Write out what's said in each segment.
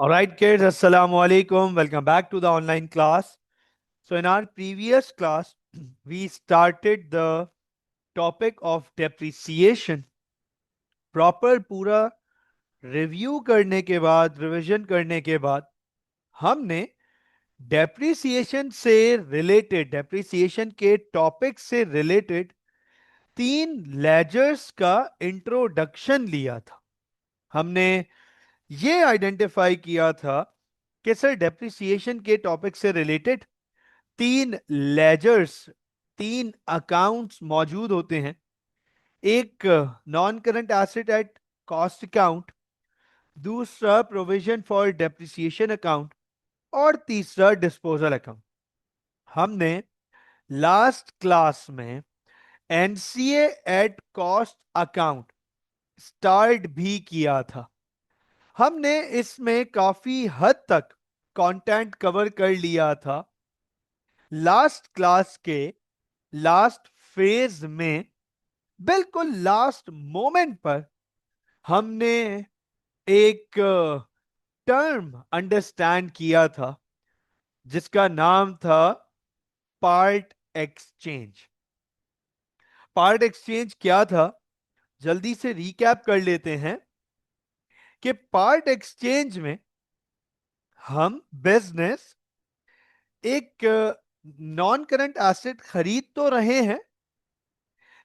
All right, kids, Assalamu alaikum. Welcome back to the online class. So, in our previous class, we started the topic of depreciation. Proper पूरा review करने के बाद, revision करने के बाद, हमने depreciation से रिलेटेड, डेप्रिसिएशन के टॉपिक से रिलेटेड 3 लेजर्स का इंट्रोडक्शन लिया था। हमने ये आइडेंटिफाई किया था कि सर डेप्रिसिएशन के टॉपिक से रिलेटेड 3 लेजर्स, 3 अकाउंट्स मौजूद होते हैं। एक non current asset at cost account, दूसरा प्रोविजन फॉर डेप्रिसिएशन अकाउंट और तीसरा डिस्पोजल अकाउंट। हमने लास्ट क्लास में NCA at cost account start भी किया था। हमने इसमें काफी हद तक कंटेंट कवर कर लिया था। लास्ट क्लास के लास्ट फेज में, बिल्कुल लास्ट मोमेंट पर, हमने एक टर्म अंडरस्टैंड किया था जिसका नाम था पार्ट एक्सचेंज। पार्ट एक्सचेंज क्या था, जल्दी से रिकैप कर लेते हैं कि पार्ट एक्सचेंज में हम बिजनेस एक नॉन करंट एसेट खरीद तो रहे हैं,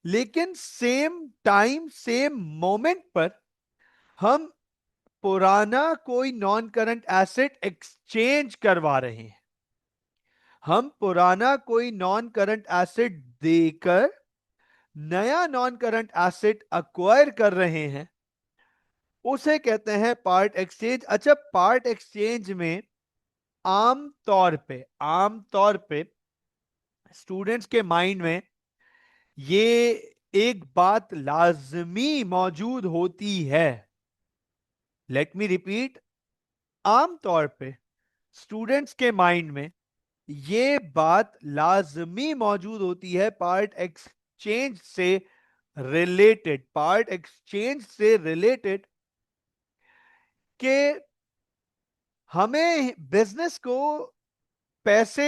लेकिन सेम टाइम सेम मोमेंट पर हम पुराना कोई नॉन करंट एसेट एक्सचेंज करवा रहे हैं। हम पुराना कोई नॉन करंट एसेट देकर नया नॉन करंट एसेट अक्वायर कर रहे हैं, उसे कहते हैं पार्ट एक्सचेंज। अच्छा, पार्ट एक्सचेंज में आम तौर पे स्टूडेंट्स के माइंड में ये एक बात लाजमी मौजूद होती है। लेट मी रिपीट, आमतौर पे स्टूडेंट्स के माइंड में ये बात लाजमी मौजूद होती है पार्ट एक्सचेंज से रिलेटेड, पार्ट एक्सचेंज से रिलेटेड कि हमें बिजनेस को पैसे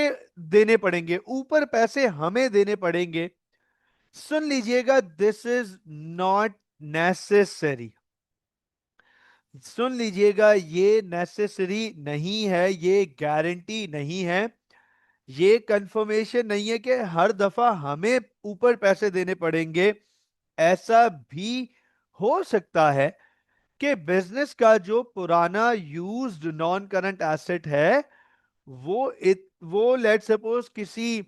देने पड़ेंगे, ऊपर पैसे हमें देने पड़ेंगे। सुन लीजिएगा, दिस इज नॉट नेसेसरी। सुन लीजिएगा, ये नेसेसरी नहीं है, ये गारंटी नहीं है, ये कंफर्मेशन नहीं है कि हर दफा हमें ऊपर पैसे देने पड़ेंगे। ऐसा भी हो सकता है कि बिजनेस का जो पुराना यूज्ड नॉन करंट एसेट है वो लेट सपोज किसी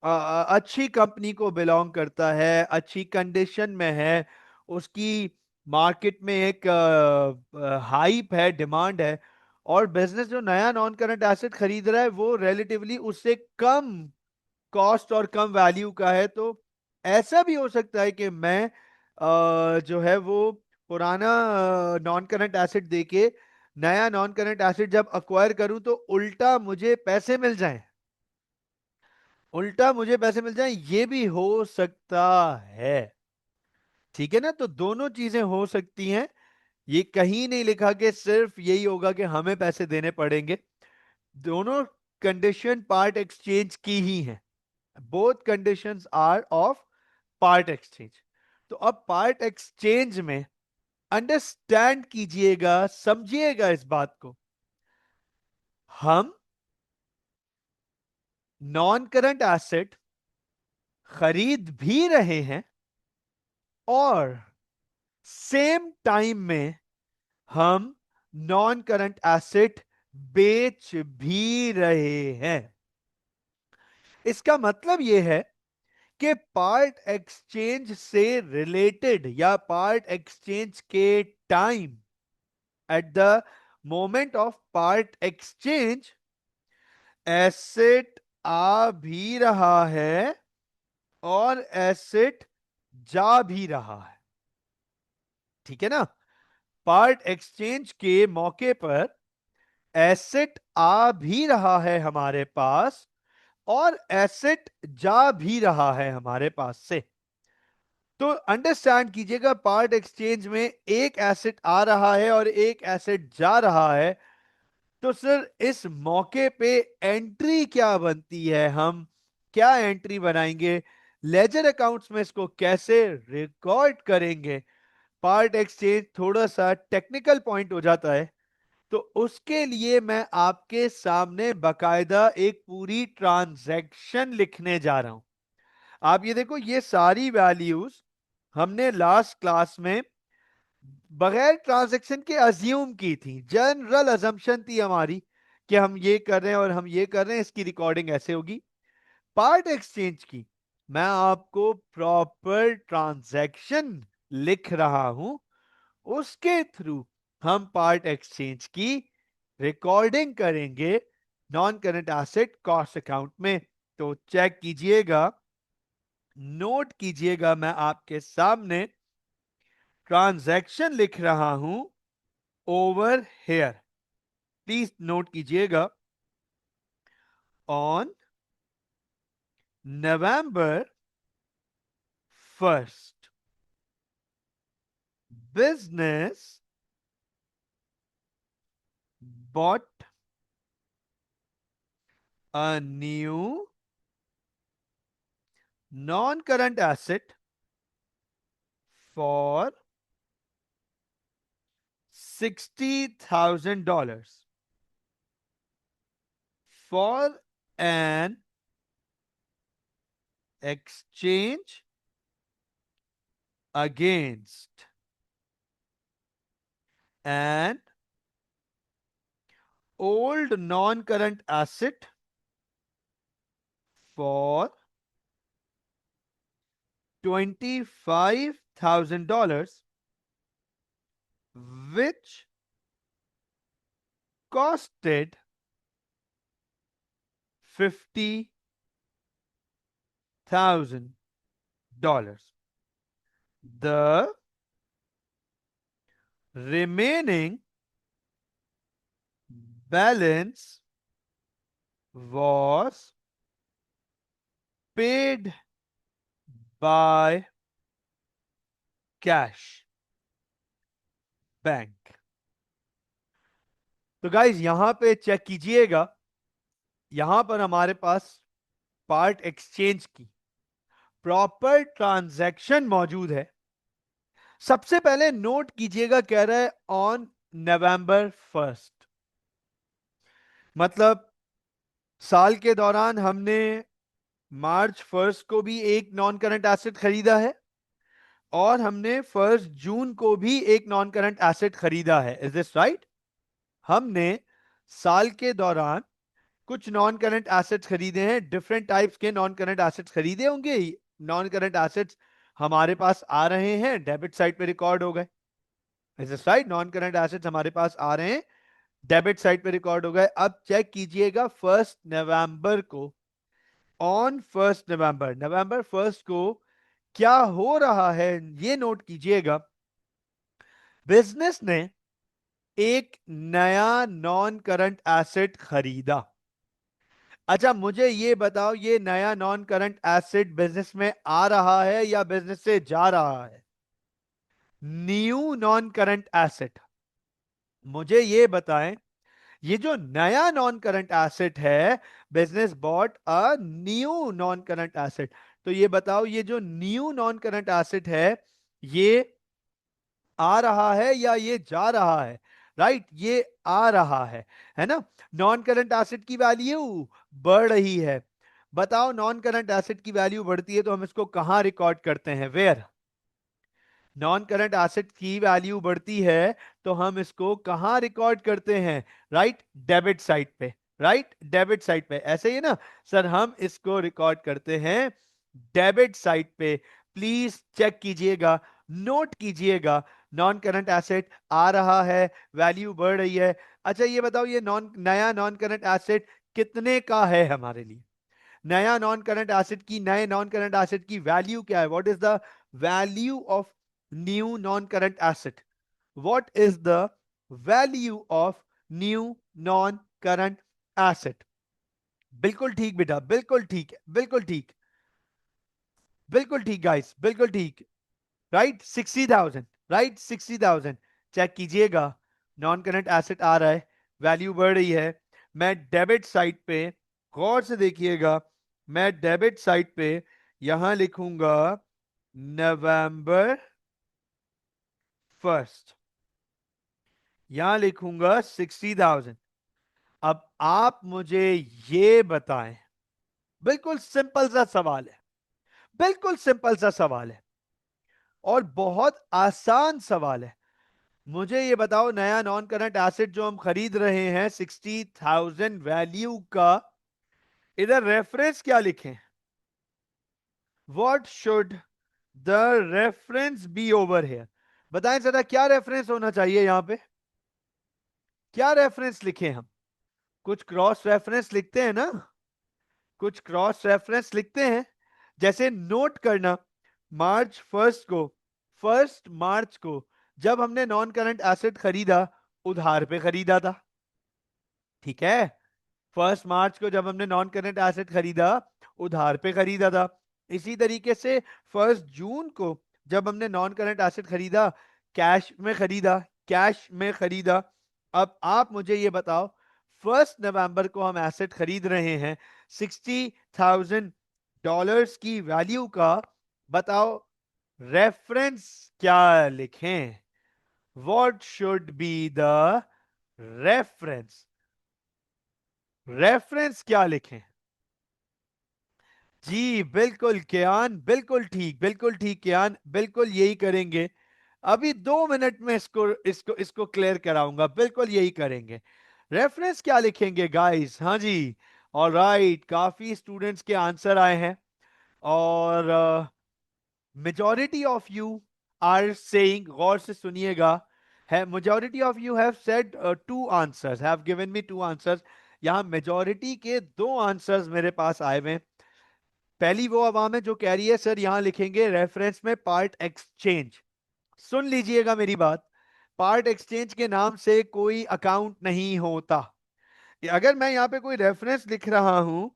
अच्छी कंपनी को बिलोंग करता है, अच्छी कंडीशन में है, उसकी मार्केट में एक हाइप है, डिमांड है, और बिजनेस जो नया नॉन करंट एसेट खरीद रहा है वो रिलेटिवली उससे कम कॉस्ट और कम वैल्यू का है। तो ऐसा भी हो सकता है कि मैं जो है वो पुराना नॉन करंट एसेट देके नया नॉन करंट एसेट जब अक्वायर करूं तो उल्टा मुझे पैसे मिल जाएं, ये भी हो सकता है। ठीक है ना? तो दोनों चीजें हो सकती हैं। ये कहीं नहीं लिखा कि सिर्फ यही होगा कि हमें पैसे देने पड़ेंगे। दोनों कंडीशन पार्ट एक्सचेंज की ही हैं। Both conditions are of part exchange. तो अब पार्ट एक्सचेंज में अंडरस्टैंड कीजिएगा, समझिएगा इस बात को, हम नॉन करंट एसेट खरीद भी रहे हैं और सेम टाइम में हम नॉन करंट एसेट बेच भी रहे हैं। इसका मतलब यह है कि पार्ट एक्सचेंज से रिलेटेड या पार्ट एक्सचेंज के time, at the moment of part exchange, asset आ भी रहा है और एसेट जा भी रहा है। ठीक है ना? पार्ट एक्सचेंज के मौके पर एसेट आ भी रहा है हमारे पास और एसेट जा भी रहा है हमारे पास से। तो अंडरस्टैंड कीजिएगा, पार्ट एक्सचेंज में एक एसेट आ रहा है और एक एसेट जा रहा है। तो सर इस मौके पे एंट्री क्या बनती है, हम क्या एंट्री बनाएंगे, लेजर अकाउंट्स में इसको कैसे रिकॉर्ड करेंगे। पार्ट एक्सचेंज थोड़ा सा टेक्निकल पॉइंट हो जाता है, तो उसके लिए मैं आपके सामने बकायदा एक पूरी ट्रांजैक्शन लिखने जा रहा हूं। आप ये देखो, ये सारी वैल्यूज हमने लास्ट क्लास में बगैर ट्रांजैक्शन के अज्यूम की थी, जनरल अजम्पशन थी हमारी कि हम ये कर रहे हैं और हम ये कर रहे हैं, इसकी रिकॉर्डिंग ऐसे होगी। पार्ट एक्सचेंज की मैं आपको प्रॉपर ट्रांजैक्शन लिख रहा हूं, उसके थ्रू हम पार्ट एक्सचेंज की रिकॉर्डिंग करेंगे non current asset cost account में। तो चेक कीजिएगा, नोट कीजिएगा, मैं आपके सामने ट्रांजैक्शन लिख रहा हूं ओवर हेयर, प्लीज नोट कीजिएगा। On November 1st, business bought a new non-current asset for $60,000 for an exchange against an old non-current asset for $25,000, which costed $50,000. The remaining balance was paid by cash bank. तो guys यहां पे check कीजिएगा, यहां पर हमारे पास part exchange की proper transaction मौजूद है। सबसे पहले नोट कीजिएगा, कह रहा है ऑन November 1st, मतलब साल के दौरान हमने March 1st को भी एक नॉन करंट एसेट खरीदा है और हमने 1 जून को भी एक नॉन करंट एसेट खरीदा है। Is this right? हमने साल के दौरान कुछ नॉन करंट एसेट्स खरीदे हैं, डिफरेंट टाइप्स के नॉन करंट एसेट्स खरीदे होंगे। नॉन करंट एसेट्स हमारे पास आ रहे हैं, डेबिट साइड पे रिकॉर्ड हो गए। Is this right? Non current assets हमारे पास आ रहे हैं, डेबिट साइड पे रिकॉर्ड हो गए। अब चेक कीजिएगा 1 नवंबर को, ऑन 1 नवंबर, November 1st को क्या हो रहा है, ये नोट कीजिएगा। बिजनेस ने एक नया नॉन करंट एसेट खरीदा। अच्छा मुझे ये बताओ, ये नया नॉन करंट एसेट बिजनेस में आ रहा है या बिजनेस से जा रहा है? New non current asset. मुझे ये बताएं, ये जो नया नॉन करंट एसेट है, business bought a new non current asset, तो ये बताओ ये जो न्यू नॉन करंट एसेट है, ये आ रहा है या ये जा रहा है? राइट, ये आ रहा है ना। नॉन करंट एसेट की वैल्यू बढ़ रही है। बताओ नॉन करंट एसेट की वैल्यू बढ़ती है तो हम इसको कहां रिकॉर्ड करते हैं? वेयर? नॉन करंट एसेट की वैल्यू बढ़ती है तो हम इसको कहां रिकॉर्ड करते हैं? राइट, डेबिट साइड पे। राइट, डेबिट साइड पे, ऐसे ही ना सर, हम इसको रिकॉर्ड करते हैं डेबिट साइड पे। प्लीज चेक कीजिएगा, नोट कीजिएगा, नॉन करंट एसेट आ रहा है, वैल्यू बढ़ रही है। अच्छा ये बताओ, ये नया नॉन करंट एसेट कितने का है हमारे लिए? नया नॉन करंट एसेट की, नए नॉन करंट एसेट की वैल्यू क्या है? What is the value of new non current asset? What is the value of new non current asset? बिल्कुल ठीक बेटा, बिल्कुल ठीक है, बिल्कुल ठीक, बिल्कुल ठीक गाइस, बिल्कुल ठीक। राइट, 60,000। राइट, 60,000। चेक कीजिएगा, नॉन करंट एसेट आ रहा है, वैल्यू बढ़ रही है। मैं डेबिट साइड पे, गौर से देखिएगा, मैं डेबिट साइड पे यहां लिखूंगा November 1st, यहां लिखूंगा 60,000। अब आप मुझे ये बताएं, बिल्कुल सिंपल सा सवाल है, बिल्कुल सिंपल सा सवाल है और बहुत आसान सवाल है। मुझे ये बताओ, नया नॉन करंट एसेट जो हम खरीद रहे हैं 60,000 वैल्यू का, इधर रेफरेंस क्या लिखें? What should the reference be over here? बताएं जरा, क्या रेफरेंस होना चाहिए यहां पे? क्या रेफरेंस लिखें हम? कुछ क्रॉस रेफरेंस लिखते हैं ना, कुछ क्रॉस रेफरेंस लिखते हैं। जैसे नोट करना, फर्स्ट मार्च को जब हमने नॉन करंट एसेट खरीदा, उधार पे खरीदा था, ठीक है। 1 मार्च को जब हमने नॉन करंट एसेट खरीदा, उधार पे खरीदा था। इसी तरीके से 1 जून को जब हमने नॉन करंट एसेट खरीदा, कैश में खरीदा, कैश में खरीदा। अब आप मुझे ये बताओ, 1 नवंबर को हम एसेट खरीद रहे हैं $60,000 की वैल्यू का। बताओ रेफरेंस क्या लिखें? What should be the reference? Reference क्या लिखें? जी बिल्कुल कियान, बिल्कुल ठीक, बिल्कुल ठीक कियान, बिल्कुल यही करेंगे। अभी 2 मिनट में इसको क्लियर कराऊंगा, बिल्कुल यही करेंगे। रेफरेंस क्या लिखेंगे गाइस? हाँ जी, ऑलराइट, काफी स्टूडेंट्स के आंसर आए हैं और majority of you are saying, गौर से सुनिएगा, है majority of you have said 2 answers, have given me 2 answers. यहां मेजॉरिटी के 2 आंसर्स मेरे पास आए हुए हैं। पहली वो आवाम है जो कह रही है सर यहां लिखेंगे रेफरेंस में पार्ट एक्सचेंज। सुन लीजिएगा मेरी बात, पार्ट एक्सचेंज के नाम से कोई अकाउंट नहीं होता। अगर मैं यहां पे कोई रेफरेंस लिख रहा हूं,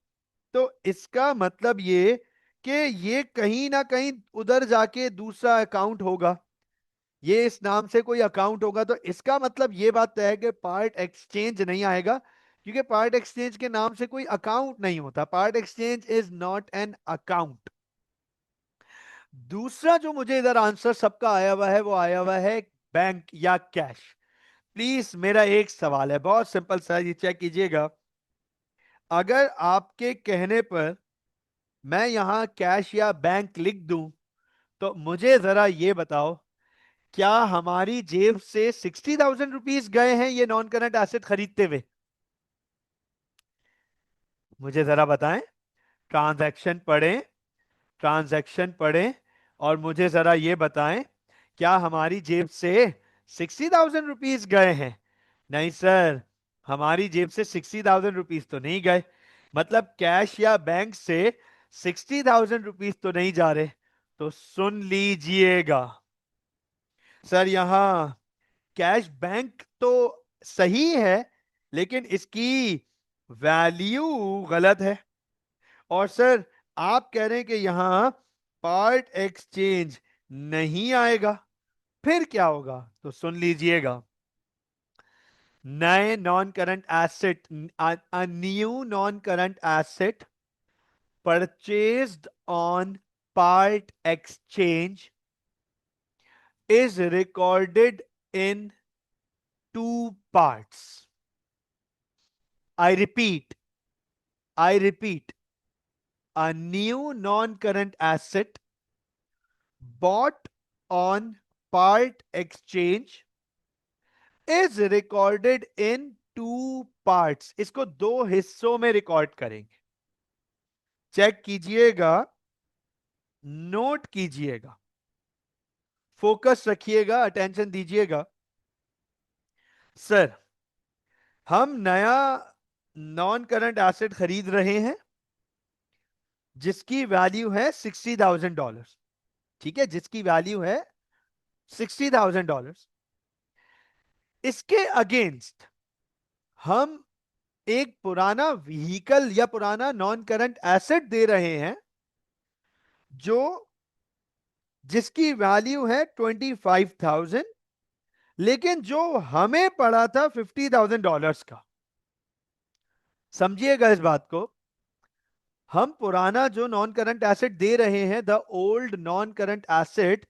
तो इसका मतलब ये कि ये कहीं ना कहीं उधर जाके दूसरा अकाउंट होगा, ये इस नाम से कोई अकाउंट होगा। तो इसका मतलब ये बात तय है कि पार्ट एक्सचेंज नहीं आएगा, क्योंकि पार्ट एक्सचेंज के नाम से कोई अकाउंट नहीं होता। Part exchange is not an account. दूसरा जो मुझे इधर आंसर सबका आया हुआ है, वो आया हुआ है बैंक या कैश। प्लीज मेरा एक सवाल है, बहुत सिंपल सा, ये चेक कीजिएगा। अगर आपके कहने पर मैं यहां कैश या बैंक लिख दूं, तो मुझे जरा ये बताओ, क्या हमारी जेब से 60,000 रुपीज गए हैं ये नॉन करंट एसेट खरीदते हुए? मुझे जरा बताएं। ट्रांजैक्शन पढ़ें, ट्रांजैक्शन पढ़ें और मुझे जरा ये बताएं, क्या हमारी जेब से 60,000 रुपीज गए हैं? नहीं सर, हमारी जेब से 60,000 रुपीज तो नहीं गए। मतलब कैश या बैंक से 60,000 रुपीज तो नहीं जा रहे। तो सुन लीजिएगा सर, यहां कैश बैंक तो सही है, लेकिन इसकी वैल्यू गलत है। और सर आप कह रहे हैं कि यहां पार्ट एक्सचेंज नहीं आएगा, फिर क्या होगा? तो सुन लीजिएगा, नए non current asset, new non current asset purchased on part exchange is recorded in 2 parts. I repeat, I repeat, a new non-current asset bought on part exchange is recorded in 2 parts. इसको 2 हिस्सों में record करेंगे। Check कीजिएगा, note कीजिएगा, focus रखिएगा, attention दीजिएगा। Sir हम नया नॉन करंट एसेट खरीद रहे हैं जिसकी वैल्यू है $60,000, ठीक है, जिसकी वैल्यू है $60,000। इसके अगेंस्ट हम एक पुराना व्हीकल या पुराना नॉन करंट एसेट दे रहे हैं जो जिसकी वैल्यू है 25,000, लेकिन जो हमें पड़ा था $50,000 का, समझिएगा इस बात को, हम पुराना जो नॉन करंट एसेट दे रहे हैं, the old non current asset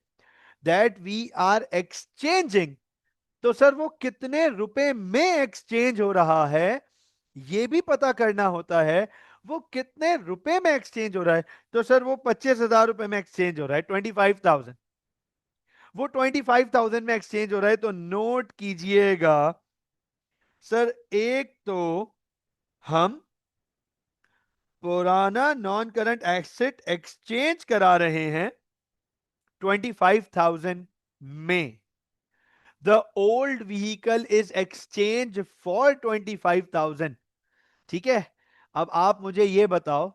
that we are exchanging, तो सर वो कितने रुपए में एक्सचेंज हो रहा है ये भी पता करना होता है। वो कितने रुपए में एक्सचेंज हो रहा है, तो सर वो 25,000 रुपए में एक्सचेंज हो रहा है, 25,000। वो 25,000 में एक्सचेंज हो रहा है, तो नोट कीजिएगा सर, एक तो हम पुराना नॉन करंट एसेट एक्सचेंज करा रहे हैं 25,000 में, the old vehicle is exchange for 25,000। ठीक है, अब आप मुझे ये बताओ,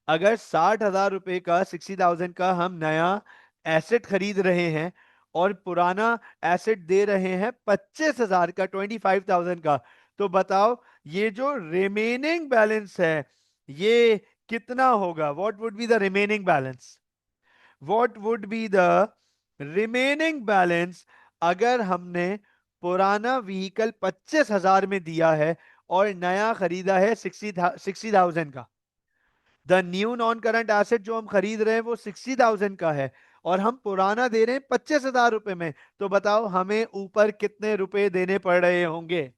अगर 60,000 रुपए का, 60,000 का हम नया एसेट खरीद रहे हैं और पुराना एसेट दे रहे हैं 25,000 का, 25,000 का, तो बताओ ये जो रिमेनिंग बैलेंस है ये कितना होगा? What would be the remaining balance? What would be the remaining balance अगर हमने पुराना व्हीकल 25,000 में दिया है और नया खरीदा है 60,000 का? The new non current asset जो हम खरीद रहे हैं वो 60,000 का है और हम पुराना दे रहे हैं 25,000 रुपए में, तो बताओ हमें ऊपर कितने रुपए देने पड़ रहे होंगे?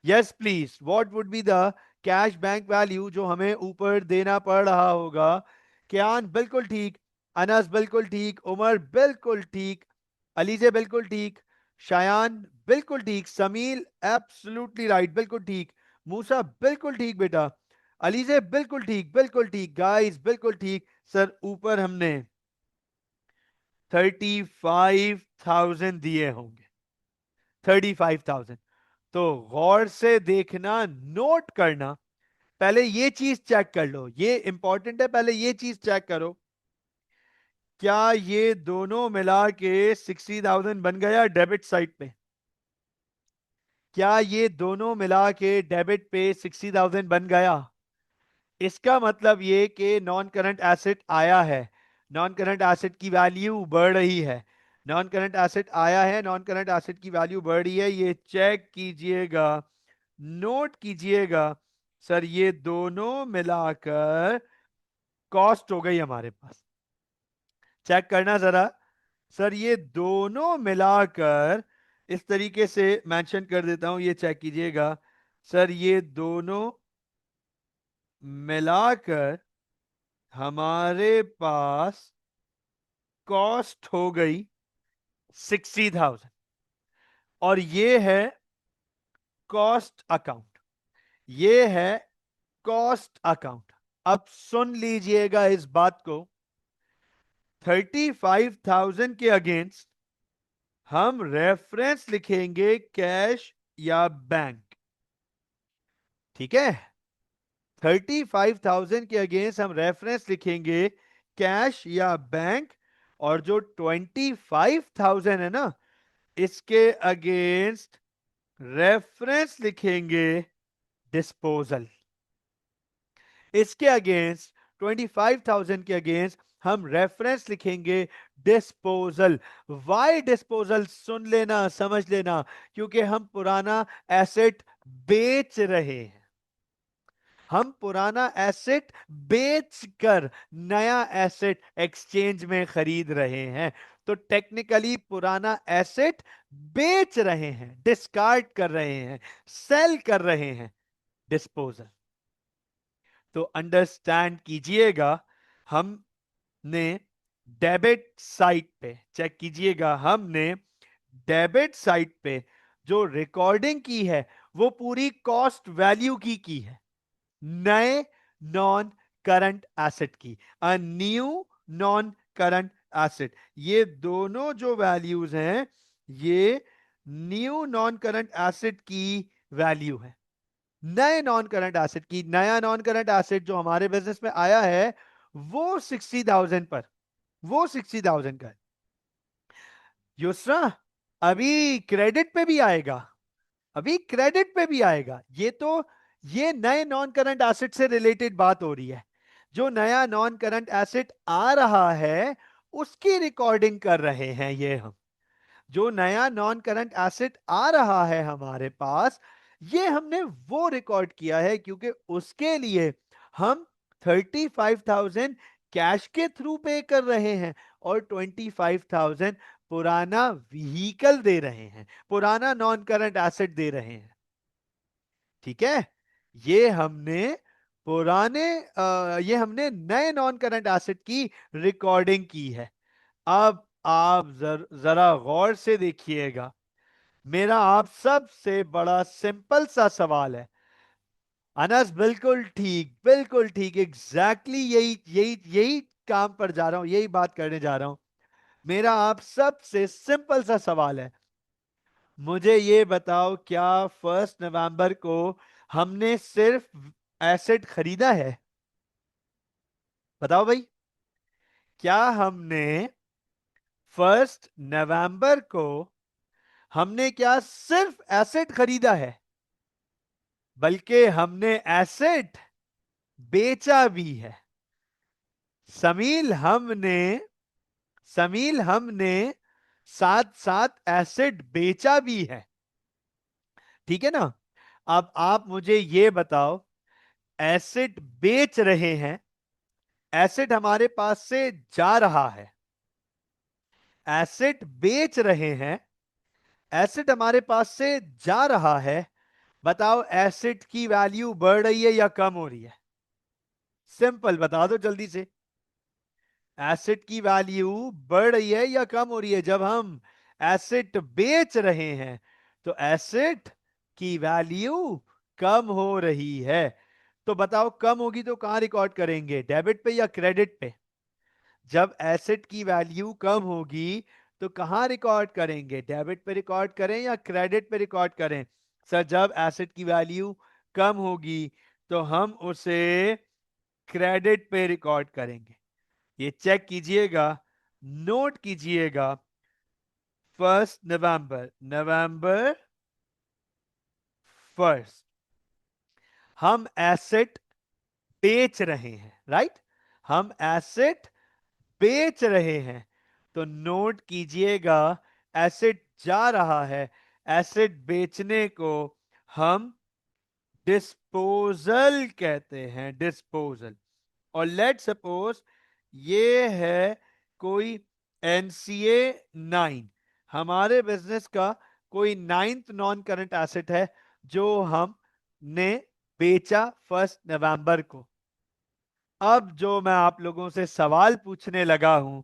Yes please, what would be the cash bank value जो हमें ऊपर देना पड़ रहा होगा? क्यान बिल्कुल ठीक, अनस बिल्कुल ठीक, उमर बिल्कुल ठीक, अलीजे बिल्कुल ठीक, शायान बिल्कुल ठीक, समील एब्सोल्युटली राइट, बिल्कुल ठीक, मूसा बिल्कुल ठीक बेटा, अलीजे बिल्कुल ठीक, बिल्कुल ठीक, गाइस बिल्कुल ठीक। सर ऊपर हमने 35,000 दिए होंगे, 35,000। तो गौर से देखना, नोट करना, पहले ये चीज चेक कर लो, ये इंपॉर्टेंट है, पहले ये चीज चेक करो, क्या ये दोनों मिला के 60,000 बन गया डेबिट साइड पे? क्या ये दोनों मिला के डेबिट पे 60,000 बन गया? इसका मतलब ये कि नॉन करंट एसेट आया है, नॉन करंट एसेट की वैल्यू बढ़ रही है, नॉन करंट एसेट आया है, नॉन करंट एसेट की वैल्यू बढ़ रही है, ये चेक कीजिएगा, नोट कीजिएगा। सर ये दोनों मिलाकर कॉस्ट हो गई हमारे पास, चेक करना जरा। सर ये दोनों मिलाकर, इस तरीके से मेंशन कर देता हूं, ये चेक कीजिएगा। सर ये दोनों मिलाकर हमारे पास कॉस्ट हो गई 60,000 और ये है कॉस्ट अकाउंट, ये है कॉस्ट अकाउंट। अब सुन लीजिएगा इस बात को, 35,000 के अगेंस्ट हम रेफरेंस लिखेंगे कैश या बैंक। ठीक है, 35,000 के अगेंस्ट हम रेफरेंस लिखेंगे कैश या बैंक, और जो 25,000 है ना, इसके अगेंस्ट रेफरेंस लिखेंगे डिस्पोजल। इसके अगेंस्ट 25,000 के अगेंस्ट हम रेफरेंस लिखेंगे डिस्पोजल। Y disposal? सुन लेना, समझ लेना, क्योंकि हम पुराना एसेट बेच रहे हैं, हम पुराना एसेट बेचकर नया एसेट एक्सचेंज में खरीद रहे हैं, तो टेक्निकली पुराना एसेट बेच रहे हैं, डिस्कार्ड कर रहे हैं, सेल कर रहे हैं, डिस्पोजल। तो अंडरस्टैंड कीजिएगा, हमने डेबिट साइड पे, चेक कीजिएगा, हमने डेबिट साइड पे जो रिकॉर्डिंग की है वो पूरी कॉस्ट वैल्यू की है, नए नॉन करंट एसेट की, a new non current asset. ये दोनों जो वैल्यूज हैं ये न्यू नॉन करंट एसेट की वैल्यू है, नए नॉन करंट एसेट की। नया नॉन करंट एसेट जो हमारे बिजनेस में आया है वो 60,000 पर, वो 60,000 का है। युसरा, अभी क्रेडिट पे भी आएगा, अभी क्रेडिट पे भी आएगा। ये तो ये नए नॉन करंट एसेट से रिलेटेड बात हो रही है, जो नया नॉन करंट एसेट आ रहा है उसकी रिकॉर्डिंग कर रहे हैं ये हम। जो नया नॉन करंट एसेट आ रहा है हमारे पास, ये हमने वो रिकॉर्ड किया है क्योंकि उसके लिए हम 35,000 कैश के थ्रू पे कर रहे हैं और 25,000 पुराना व्हीकल दे रहे हैं, पुराना नॉन करंट एसेट दे रहे हैं। ठीक है, ये हमने ये हमने नए नॉन करंट एसेट की रिकॉर्डिंग की है। अब आप जरा गौर से देखिएगा, मेरा आप सबसे बड़ा सिंपल सा सवाल है। अनस बिल्कुल ठीक, बिल्कुल ठीक, एग्जैक्टली यही यही यही काम पर जा रहा हूं, यही बात करने जा रहा हूं। मेरा आप सबसे सिंपल सा सवाल है, मुझे ये बताओ, क्या 1 नवंबर को हमने सिर्फ एसेट खरीदा है? बताओ भाई, क्या हमने 1 नवंबर को हमने क्या सिर्फ एसेट खरीदा है, बल्कि हमने एसेट बेचा भी है। समील हमने समील हमने साथ साथ एसेट बेचा भी है। ठीक है ना? अब आप मुझे ये बताओ, एसेट बेच रहे हैं, एसेट हमारे पास से जा रहा है, एसेट बेच रहे हैं, एसेट हमारे पास से जा रहा है। बताओ, एसेट की वैल्यू बढ़ रही है या कम हो रही है? सिंपल बता दो जल्दी से। एसेट की वैल्यू बढ़ रही है या कम हो रही है? जब हम एसेट बेच रहे हैं तो एसेट की वैल्यू कम हो रही है। तो बताओ, कम होगी तो कहां रिकॉर्ड करेंगे, डेबिट पे या क्रेडिट पे? जब एसेट की वैल्यू कम होगी तो कहां रिकॉर्ड करेंगे, डेबिट पे रिकॉर्ड करें या क्रेडिट पे रिकॉर्ड करें? सर, जब एसेट की वैल्यू कम होगी तो हम उसे क्रेडिट पे रिकॉर्ड करेंगे। ये चेक कीजिएगा, नोट कीजिएगा। 1 नवंबर, नवंबर 1 हम एसेट बेच रहे हैं, राइट? हम एसेट बेच रहे हैं, तो नोट कीजिएगा, एसेट जा रहा है, एसेट बेचने को हम डिस्पोजल कहते हैं, डिस्पोजल। और लेट सपोज ये है कोई NCA 9, हमारे बिजनेस का कोई 9th नॉन करंट एसेट है जो हमने बेचा 1 नवंबर को। अब जो मैं आप लोगों से सवाल पूछने लगा हूं,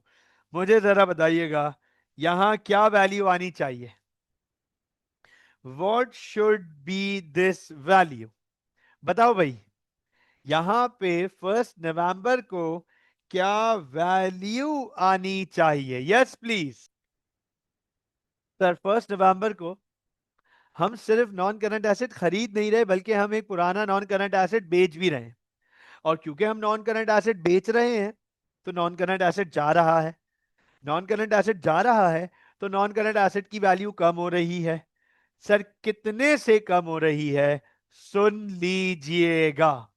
मुझे जरा बताइएगा, यहां क्या वैल्यू आनी चाहिए? What should be this value? बताओ भाई, यहां पे 1 नवंबर को क्या वैल्यू आनी चाहिए? Yes please. सर, 1 नवंबर को हम सिर्फ नॉन करंट एसेट खरीद नहीं रहे, बल्कि हम एक पुराना नॉन करंट एसेट बेच भी रहे हैं। और क्योंकि हम नॉन करंट एसेट बेच रहे हैं तो नॉन करंट एसेट जा रहा है, नॉन करंट एसेट जा रहा है तो नॉन करंट एसेट की वैल्यू कम हो रही है। सर, कितने से कम हो रही है? सुन लीजिएगा,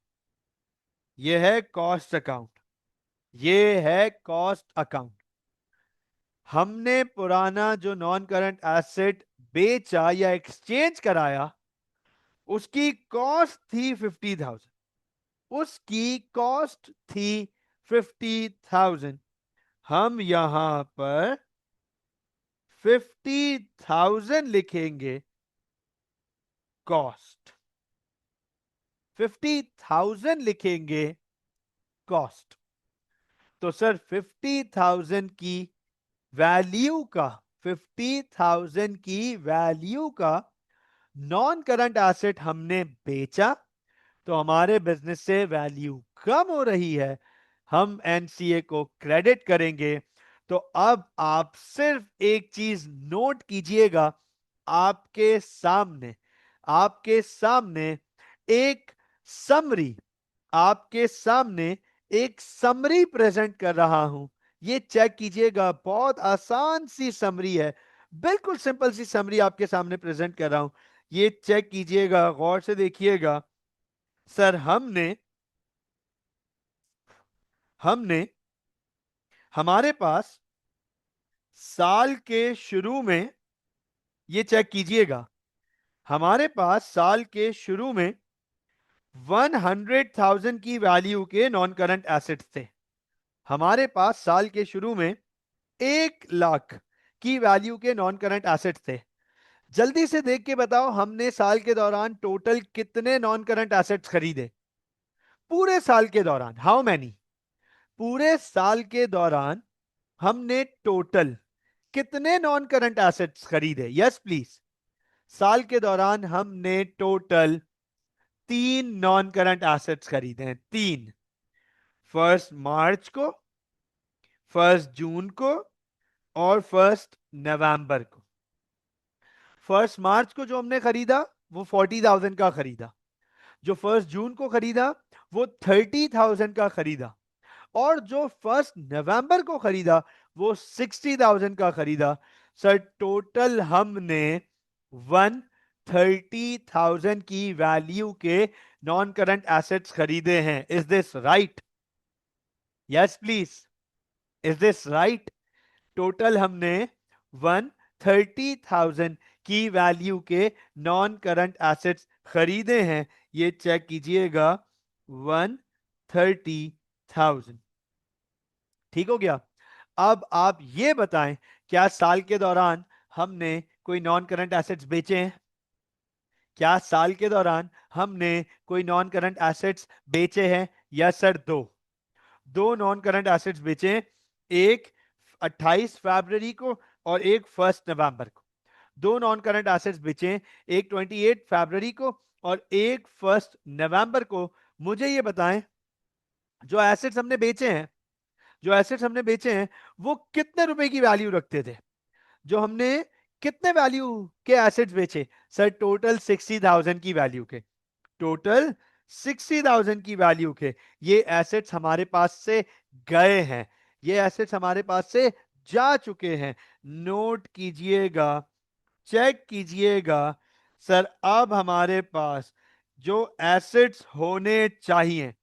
यह है कॉस्ट अकाउंट, ये है कॉस्ट अकाउंट। हमने पुराना जो नॉन करंट एसेट बेचा या एक्सचेंज कराया, उसकी कॉस्ट थी 50,000, उसकी कॉस्ट थी 50,000। हम यहां पर 50,000 लिखेंगे कॉस्ट, 50,000 लिखेंगे कॉस्ट। तो सर, 50,000 की वैल्यू का, 50,000 की वैल्यू का नॉन करंट एसेट हमने बेचा, तो हमारे बिजनेस से वैल्यू कम हो रही है, हम एनसीए को क्रेडिट करेंगे। तो अब आप सिर्फ एक चीज नोट कीजिएगा, आपके सामने, आपके सामने एक समरी, आपके सामने एक समरी प्रेजेंट कर रहा हूं। ये चेक कीजिएगा, बहुत आसान सी समरी है, बिल्कुल सिंपल सी समरी आपके सामने प्रेजेंट कर रहा हूं। ये चेक कीजिएगा, गौर से देखिएगा। सर, हमने हमने हमारे पास साल के शुरू में ये चेक कीजिएगा, हमारे पास साल के शुरू में 100,000 की वैल्यू के नॉन करंट एसेट्स थे। हमारे पास साल के शुरू में 1 लाख की वैल्यू के नॉन करंट एसेट्स थे। जल्दी से देख के बताओ, हमने साल के दौरान टोटल कितने नॉन करंट एसेट्स खरीदे? पूरे साल के दौरान हाउ मैनी? पूरे साल के दौरान हमने टोटल कितने नॉन करंट एसेट्स खरीदे? Yes please. साल के दौरान हमने टोटल 3 नॉन करंट एसेट्स खरीदे हैं। 3, 1 मार्च को, 1 जून को और 1 नवंबर को। 1 मार्च को जो हमने खरीदा वो 40,000 का खरीदा, जो 1 जून को खरीदा वो 30,000 का खरीदा, और जो 1 नवंबर को खरीदा वो 60,000 का खरीदा। सर टोटल हमने 130,000 की वैल्यू के नॉन करंट एसेट्स खरीदे हैं। Is this right? Yes please, is this right? Total हमने 130,000 की वैल्यू के नॉन करंट एसेट्स खरीदे हैं। ये चेक कीजिएगा, 130,000। ठीक हो गया? अब आप ये बताएं, क्या साल के दौरान हमने कोई नॉन करंट एसेट्स बेचे हैं? क्या साल के दौरान हमने कोई नॉन करंट एसेट्स बेचे हैं? यस सर, दो नॉन करंट एसेट्स बेचे हैं, एक 28 फरवरी को और एक 1 नवंबर को। दो नॉन करंट एसेट्स बेचे हैं, एक 28 फरवरी को और एक 1 नवंबर को। मुझे ये बताएं, जो एसेट्स हमने बेचे हैं, जो एसेट्स हमने बेचे हैं वो कितने रुपए की वैल्यू रखते थे? जो हमने कितने वैल्यू के एसेट्स बेचे? सर टोटल 60,000 की वैल्यू के, टोटल 60,000 की वैल्यू के ये एसेट्स हमारे पास से गए हैं, ये एसेट्स हमारे पास से जा चुके हैं। नोट कीजिएगा, चेक कीजिएगा। सर अब हमारे पास जो एसेट्स होने चाहिए,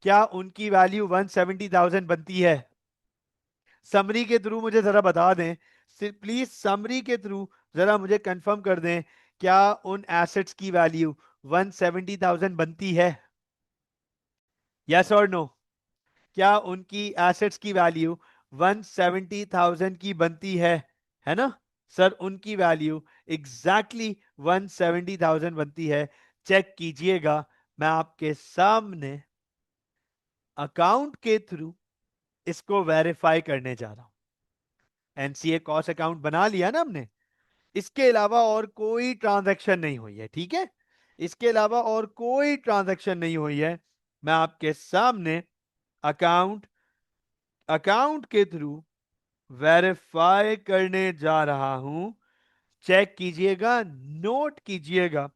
क्या उनकी वैल्यू 170,000 बनती है? समरी के थ्रू मुझे जरा बता दें, प्लीज समरी के थ्रू जरा मुझे कंफर्म कर दें, क्या उन एसेट्स की वैल्यू 170,000 बनती है? यस और नो? क्या उनकी एसेट्स की वैल्यू 170,000 की बनती है ना? सर उनकी वैल्यू एग्जैक्टली 170,000 बनती है। चेक कीजिएगा, मैं आपके सामने अकाउंट के थ्रू इसको वेरीफाई करने जा रहा हूं। एनसीए कॉस्ट अकाउंट बना लिया ना हमने, इसके अलावा और कोई ट्रांजैक्शन नहीं हुई है। ठीक है, इसके अलावा और कोई ट्रांजैक्शन नहीं हुई है। मैं आपके सामने अकाउंट अकाउंट के थ्रू वेरीफाई करने जा रहा हूं। चेक कीजिएगा, नोट कीजिएगा।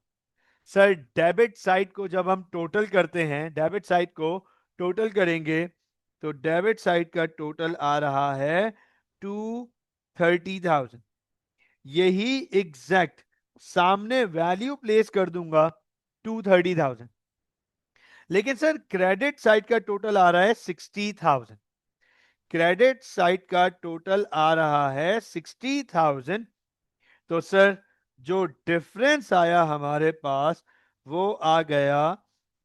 सर डेबिट साइड को जब हम टोटल करते हैं, डेबिट साइड को टोटल करेंगे तो डेबिट साइड का टोटल आ रहा है 230,000। यही एग्जैक्ट सामने वैल्यू प्लेस कर दूंगा 230,000। लेकिन सर क्रेडिट साइड का टोटल आ रहा है 60,000। क्रेडिट साइड का टोटल आ रहा है 60,000। तो सर जो डिफरेंस आया हमारे पास वो आ गया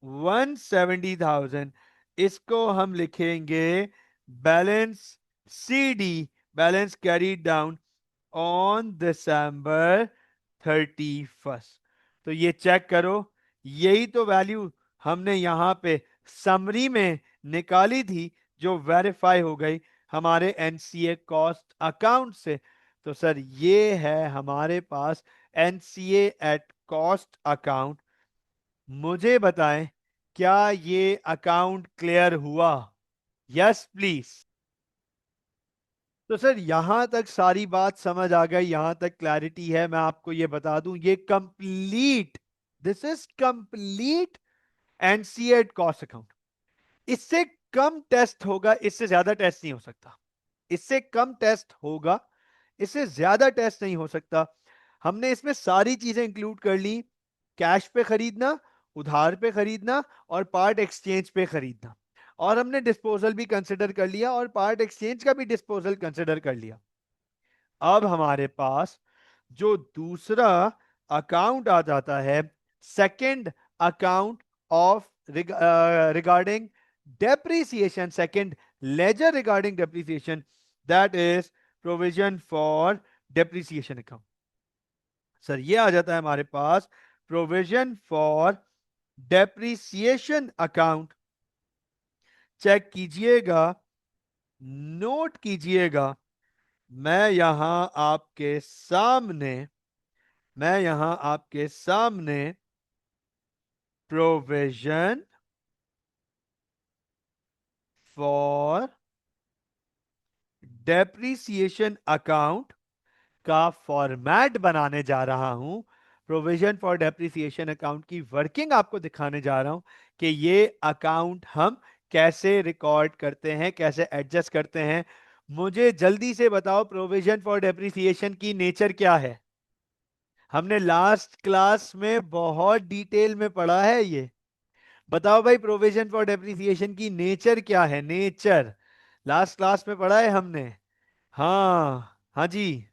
170,000। इसको हम लिखेंगे balance CD, balance carry down on December 31st। तो ये चेक करो, यही तो वैल्यू हमने यहां पे समरी में निकाली थी, जो वेरीफाई हो गई हमारे एनसीए कॉस्ट अकाउंट से। तो सर ये है हमारे पास एनसीए एट कॉस्ट अकाउंट। मुझे बताएं, क्या ये अकाउंट क्लियर हुआ? Yes please. तो सर यहां तक सारी बात समझ आ गई, यहां तक क्लैरिटी है। मैं आपको ये बता दूं, ये complete, this is complete NCA cost account. इससे कम टेस्ट होगा, इससे ज्यादा टेस्ट नहीं हो सकता। इससे कम टेस्ट होगा, इससे ज्यादा टेस्ट नहीं हो सकता। हमने इसमें सारी चीजें इंक्लूड कर ली, कैश पे खरीदना, उधार पे खरीदना और पार्ट एक्सचेंज पे खरीदना। और हमने डिस्पोजल भी कंसिडर कर लिया और पार्ट एक्सचेंज का भी डिस्पोजल कंसिडर कर लिया। अब हमारे पास जो दूसरा अकाउंट आ जाता है, second account of regarding depreciation, second ledger regarding depreciation, that is provision for depreciation account. Sir ये आ जाता है हमारे पास provision for depreciation account. Check कीजिएगा, नोट कीजिएगा, मैं यहां आपके सामने मैं यहां आपके सामने प्रोविजन फॉर डेप्रीसिएशन अकाउंट का फॉर्मेट बनाने जा रहा हूं। प्रोविजन फॉर डेप्रीसिएशन अकाउंट की वर्किंग आपको दिखाने जा रहा हूं कि ये अकाउंट हम कैसे रिकॉर्ड करते हैं, कैसे एडजस्ट करते हैं। मुझे जल्दी से बताओ, प्रोविजन फॉर डेप्रीसिएशन की नेचर क्या है? हमने लास्ट क्लास में बहुत डिटेल में पढ़ा है ये। बताओ भाई, प्रोविजन फॉर डेप्रिसिएशन की नेचर क्या है? नेचर लास्ट क्लास में पढ़ा है हमने। हाँ हाँ जी।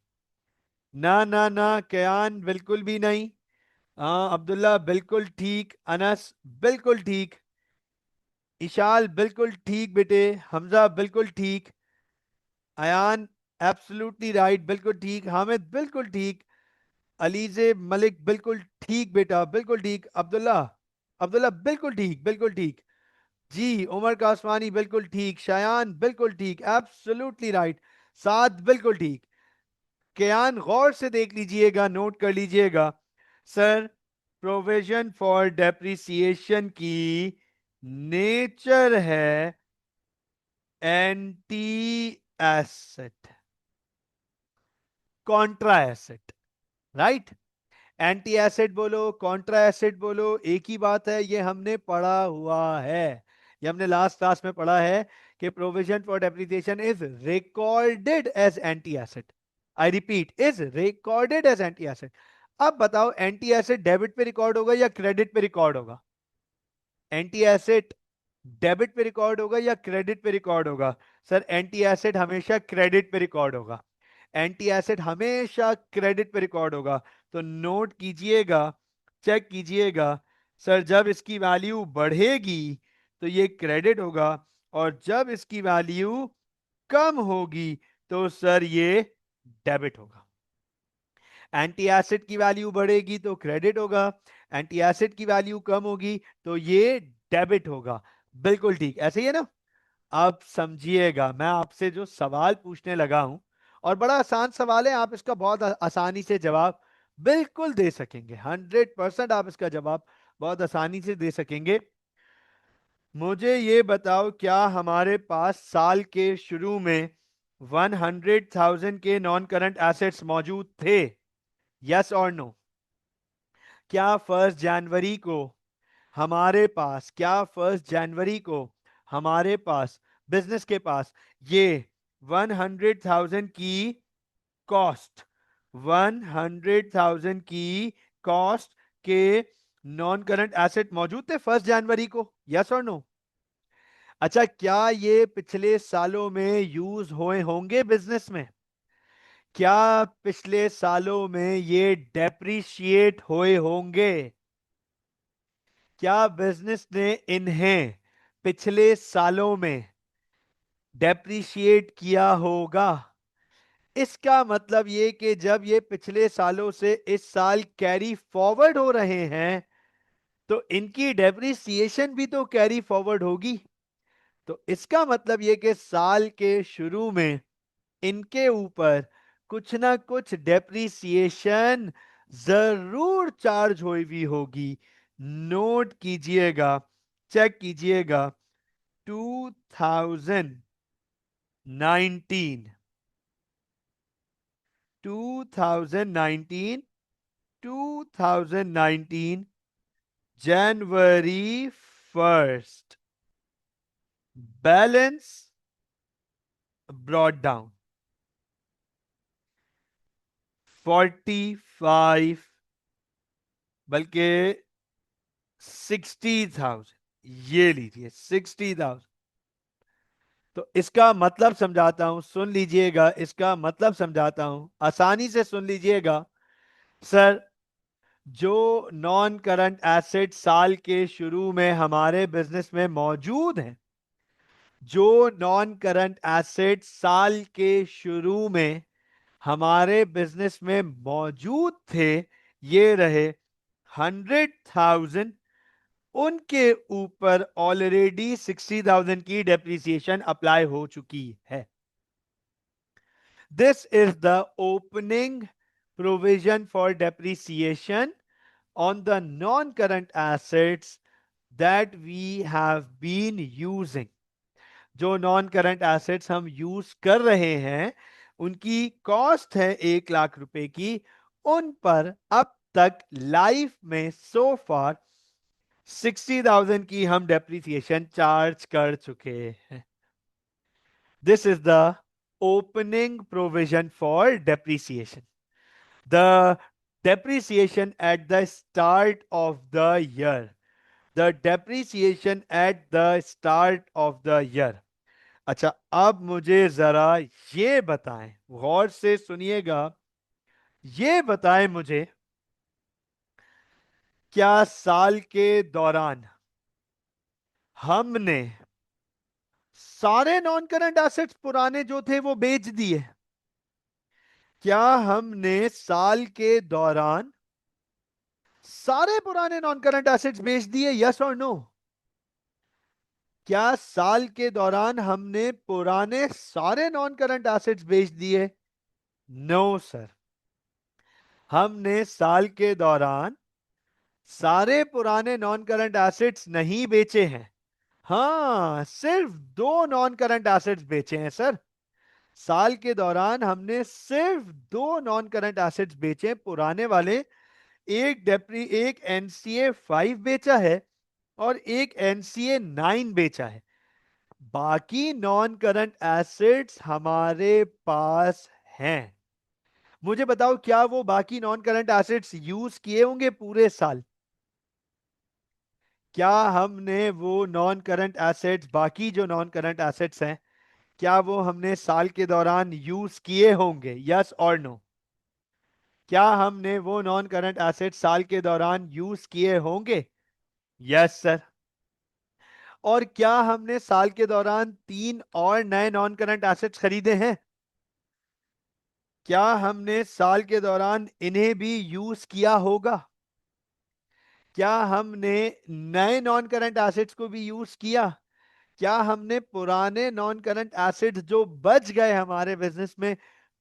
ना ना ना, कयान बिल्कुल भी नहीं। हाँ अब्दुल्ला बिल्कुल ठीक, अनस बिल्कुल ठीक, इशाल बिल्कुल ठीक बेटे, हमजा बिल्कुल ठीक, अयान एब्सोल्युटली राइट बिल्कुल ठीक, हामिद बिल्कुल ठीक, अलीजे मलिक बिल्कुल ठीक बेटा, बिल्कुल ठीक, अब्दुल्ला अब्दुल्ला बिल्कुल ठीक, बिल्कुल ठीक जी, उमर कासवानी बिल्कुल ठीक, शायान बिल्कुल ठीक, एब्सोल्युटली राइट, साद बिल्कुल ठीक। कयान गौर से देख लीजिएगा, नोट कर लीजिएगा। सर, प्रोविजन फॉर डेप्रिसिएशन की नेचर है anti asset, Contra asset, right? Anti acid बोलो, कॉन्ट्रा एसिड बोलो, एक ही बात है। ये हमने पढ़ा हुआ है, ये हमने लास्ट क्लास में पढ़ा है कि provision for depreciation is recorded as anti asset. I repeat, is recorded as anti asset. अब बताओ, एंटी एसिड डेबिट पे रिकॉर्ड होगा या क्रेडिट पे रिकॉर्ड होगा? एंटी एसिड डेबिट पे रिकॉर्ड होगा या क्रेडिट पे रिकॉर्ड होगा? सर, एंटी एसिड हमेशा क्रेडिट पे रिकॉर्ड होगा, एंटी एसिड हमेशा क्रेडिट पे रिकॉर्ड होगा। तो नोट कीजिएगा, चेक कीजिएगा, सर जब इसकी वैल्यू बढ़ेगी तो ये क्रेडिट होगा, और जब इसकी वैल्यू कम होगी तो सर ये डेबिट होगा। एंटी एसिड की वैल्यू बढ़ेगी तो क्रेडिट होगा, एंटी एसिड की वैल्यू कम होगी तो ये डेबिट होगा। बिल्कुल ठीक, ऐसे ही है ना? आप समझिएगा, मैं आपसे जो सवाल पूछने लगा हूं, और बड़ा आसान सवाल है, आप इसका बहुत आसानी से जवाब बिल्कुल दे सकेंगे, 100% आप इसका जवाब बहुत आसानी से दे सकेंगे। मुझे ये बताओ, क्या हमारे पास साल के शुरू में 100,000 के नॉन करंट एसेट्स मौजूद थे? यस और नो? क्या 1 जनवरी को हमारे पास, क्या 1 जनवरी को हमारे पास, बिजनेस के पास, ये 100,000 की कॉस्ट, 100,000 की कॉस्ट के नॉन करंट एसेट मौजूद थे 1 जनवरी को? यस और नो? अच्छा, क्या ये पिछले सालों में यूज हुए होंगे बिजनेस में? क्या पिछले सालों में ये डेप्रिशिएट हुए होंगे? क्या बिजनेस ने इन्हें पिछले सालों में डेप्रिशिएट किया होगा? इसका मतलब ये कि जब ये पिछले सालों से इस साल कैरी फॉरवर्ड हो रहे हैं तो इनकी डेप्रिसिएशन भी तो कैरी फॉरवर्ड होगी। तो इसका मतलब ये कि साल के शुरू में इनके ऊपर कुछ ना कुछ डेप्रिसिएशन जरूर चार्ज हुई भी होगी। नोट कीजिएगा, चेक कीजिएगा, 2019, 2019, 2019 January 1st, balance brought down 45, बल्कि 60,000, ये लीजिए 60,000। तो इसका मतलब समझाता हूं, सुन लीजिएगा, इसका मतलब समझाता हूं, आसानी से सुन लीजिएगा। सर, जो नॉन करंट एसेट साल के शुरू में हमारे बिजनेस में मौजूद हैं, जो नॉन करंट एसेट साल के शुरू में हमारे बिजनेस में मौजूद थे, ये रहे 100,000। उनके ऊपर ऑलरेडी 60,000 की डेप्रिसिएशन अप्लाई हो चुकी है। This is the opening provision for depreciation on the non-current assets that we have been using। जो नॉन करंट एसेट्स हम यूज कर रहे हैं, उनकी कॉस्ट है 1 लाख रुपए की। उन पर अब तक लाइफ में सो फार 60,000 की हम डेप्रिसिएशन चार्ज कर चुके हैं। This is the opening provision for depreciation. The depreciation at the start of the year। The depreciation at the start of the year। अच्छा, अब मुझे जरा ये बताएं, गौर से सुनिएगा, ये बताएं मुझे, क्या साल के दौरान हमने सारे नॉन करंट एसेट्स पुराने जो थे वो बेच दिए? क्या हमने साल के दौरान सारे पुराने नॉन करंट एसेट्स बेच दिए? यस और नो? क्या साल के दौरान हमने पुराने सारे नॉन करंट एसेट्स बेच दिए? नो सर, हमने साल के दौरान सारे पुराने नॉन करंट एसेट्स नहीं बेचे हैं। हाँ, सिर्फ 2 नॉन करंट एसेट्स बेचे हैं सर। साल के दौरान हमने सिर्फ 2 नॉन करंट एसेट्स बेचे, पुराने वाले। एक NCA 5 बेचा है और एक NCA 9 बेचा है। बाकी नॉन करंट एसेट्स हमारे पास हैं। मुझे बताओ, क्या वो बाकी नॉन करंट एसेट्स यूज किए होंगे पूरे साल? क्या हमने वो नॉन करंट एसेट्स, बाकी जो नॉन करंट एसेट्स हैं, क्या वो हमने साल के दौरान यूज किए होंगे? यस और नो? क्या हमने वो नॉन करंट एसेट्स साल के दौरान यूज किए होंगे? Yes sir. और क्या हमने साल के दौरान 3 और नए नॉन करंट एसेट्स खरीदे हैं? क्या हमने साल के दौरान इन्हें भी यूज किया होगा? क्या हमने नए नॉन करंट एसेट्स को भी यूज किया? क्या हमने पुराने नॉन करंट एसेट्स जो बच गए हमारे बिजनेस में,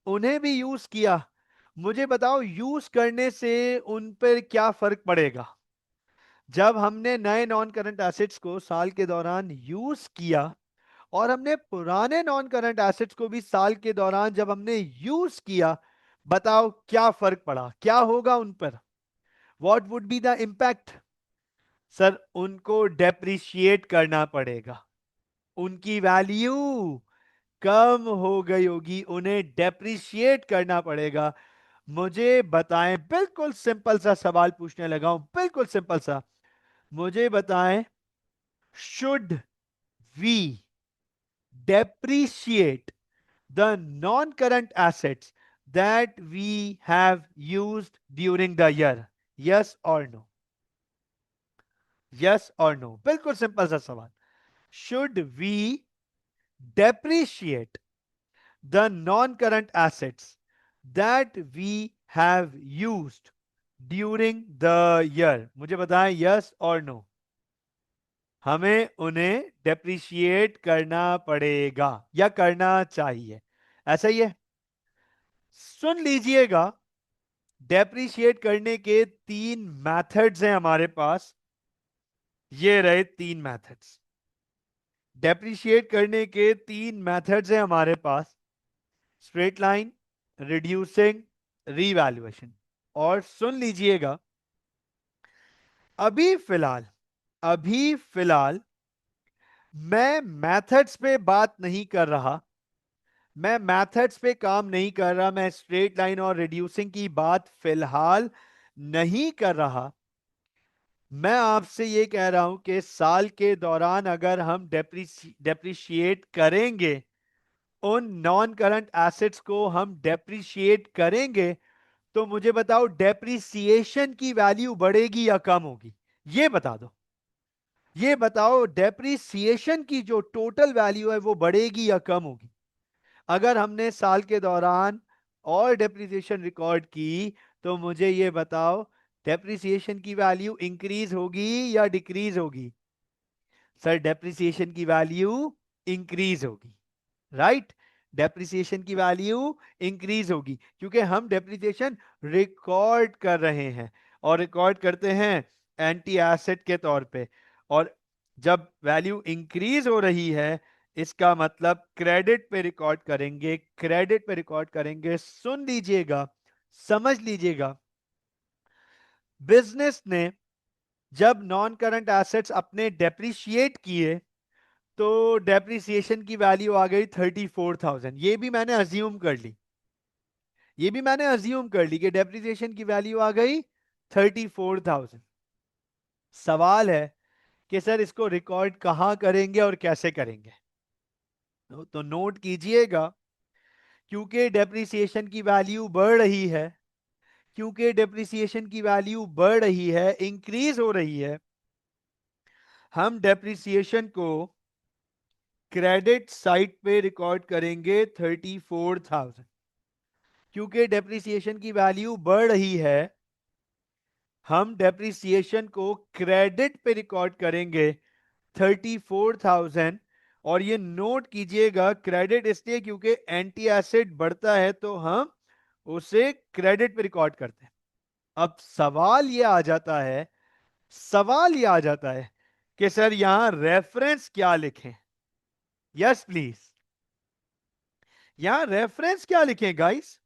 उन्हें भी यूज किया? मुझे बताओ, यूज करने से उन पर क्या फर्क पड़ेगा? जब हमने नए नॉन करंट एसेट्स को साल के दौरान यूज किया और हमने पुराने नॉन करंट एसेट्स को भी साल के दौरान जब हमने यूज किया, बताओ क्या फर्क पड़ा, क्या होगा उन पर? What would be the impact? Sir, उनको डेप्रिशिएट करना पड़ेगा। उनकी वैल्यू कम हो गई होगी, उन्हें डेप्रिशिएट करना पड़ेगा। मुझे बताएं, बिल्कुल सिंपल सा सवाल पूछने लगा हूं, बिल्कुल सिंपल सा। मुझे बताएं, should we depreciate the non-current assets that we have used during the year? Yes or no? Yes or no? बिल्कुल सिंपल सा सवाल। Should we depreciate the non-current assets that we have used during the year? मुझे बताएं, yes or no? हमें उन्हें depreciate करना पड़ेगा या करना चाहिए? ऐसा ही है। सुन लीजिएगा, डेप्रिशिएट करने के 3 मेथड्स हैं हमारे पास। ये रहे 3 मेथड्स। डेप्रिशिएट करने के 3 मेथड्स हैं हमारे पास: स्ट्रेट लाइन, रिड्यूसिंग, रीवैल्यूएशन। और सुन लीजिएगा, अभी फिलहाल मैं मेथड्स पे बात नहीं कर रहा, मैं मेथड्स पे काम नहीं कर रहा, मैं स्ट्रेट लाइन और रिड्यूसिंग की बात फिलहाल नहीं कर रहा। मैं आपसे ये कह रहा हूं कि साल के दौरान अगर हम डेप्रिशिएट करेंगे, उन नॉन करंट एसेट्स को हम डेप्रिशिएट करेंगे, तो मुझे बताओ डेप्रिसिएशन की वैल्यू बढ़ेगी या कम होगी, ये बता दो। ये बताओ डेप्रिसिएशन की जो टोटल वैल्यू है वो बढ़ेगी या कम होगी। अगर हमने साल के दौरान और डेप्रिसिएशन रिकॉर्ड की तो मुझे ये बताओ डेप्रिसिएशन की वैल्यू इंक्रीज होगी या डिक्रीज होगी। सर डेप्रिसिएशन की वैल्यू इंक्रीज होगी, राइट। डेप्रिसिएशन की वैल्यू इंक्रीज होगी क्योंकि हम डेप्रिसिएशन रिकॉर्ड कर रहे हैं और रिकॉर्ड करते हैं एंटी एसेट के तौर पे। और जब वैल्यू इंक्रीज हो रही है इसका मतलब क्रेडिट पे रिकॉर्ड करेंगे, क्रेडिट पे रिकॉर्ड करेंगे। सुन लीजिएगा, समझ लीजिएगा, बिजनेस ने जब नॉन करंट एसेट्स अपने डेप्रिशिएट किए तो डेप्रिसिएशन की वैल्यू आ गई 34,000। ये भी मैंने अज्यूम कर ली, ये भी मैंने अज्यूम कर ली कि डेप्रिसिएशन की वैल्यू आ गई 34,000। सवाल है कि सर इसको रिकॉर्ड कहां करेंगे और कैसे करेंगे। तो नोट कीजिएगा, क्योंकि डेप्रिसिएशन की वैल्यू बढ़ रही है, क्योंकि डेप्रिसिएशन की वैल्यू बढ़ रही है, इंक्रीज हो रही है, हम डेप्रिसिएशन को क्रेडिट साइड पे रिकॉर्ड करेंगे 34,000। क्योंकि डेप्रिसिएशन की वैल्यू बढ़ रही है हम डेप्रिसिएशन को क्रेडिट पे रिकॉर्ड करेंगे 34,000। और ये नोट कीजिएगा क्रेडिट इसलिए क्योंकि एंटी एसिड बढ़ता है तो हम उसे क्रेडिट पे रिकॉर्ड करते हैं। अब सवाल ये आ जाता है, सवाल ये आ जाता है कि सर यहां रेफरेंस क्या लिखें। यस प्लीज, यहां रेफरेंस क्या लिखें guys,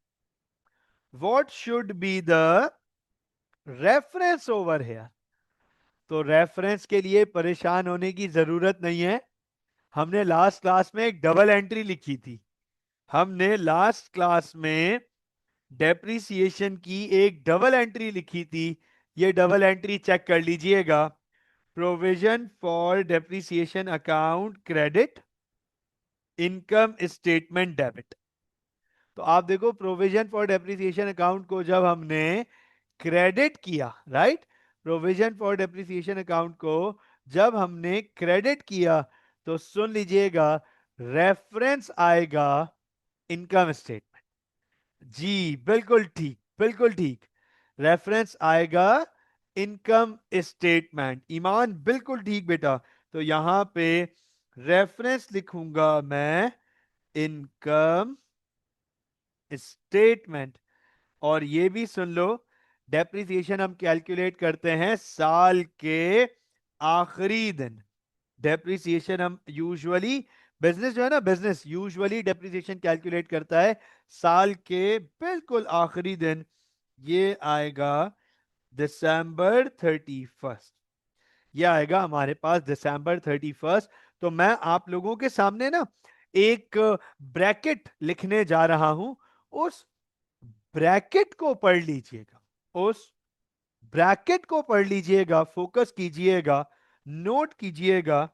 what should be the reference over here. तो रेफरेंस के लिए परेशान होने की जरूरत नहीं है। हमने लास्ट क्लास में एक डबल एंट्री लिखी थी, हमने लास्ट क्लास में डेप्रिसिएशन की एक डबल एंट्री लिखी थी। ये डबल एंट्री चेक कर लीजिएगा, provision for depreciation account credit, income statement debit. तो आप देखो प्रोविजन फॉर डेप्रिसिएशन अकाउंट को जब हमने क्रेडिट किया, right, provision for depreciation account को जब हमने क्रेडिट किया तो सुन लीजिएगा रेफरेंस आएगा इनकम स्टेटमेंट। जी बिल्कुल ठीक, बिल्कुल ठीक, रेफरेंस आएगा इनकम स्टेटमेंट। ईमान बिल्कुल ठीक बेटा। तो यहां पे रेफरेंस लिखूंगा मैं इनकम स्टेटमेंट। और ये भी सुन लो डेप्रिसिएशन हम कैलकुलेट करते हैं साल के आखिरी दिन। डेप्रिसिएशन हम यूजुअली, बिजनेस जो है ना, बिजनेस यूजुअली डेप्रिसिएशन कैलकुलेट करता है साल के बिल्कुल आखिरी दिन। ये आएगा दिसंबर 31, ये आएगा हमारे पास दिसंबर 31। तो मैं आप लोगों के सामने ना एक ब्रैकेट लिखने जा रहा हूं, उस ब्रैकेट को पढ़ लीजिएगा, उस ब्रैकेट को पढ़ लीजिएगा, फोकस कीजिएगा, नोट कीजिएगा।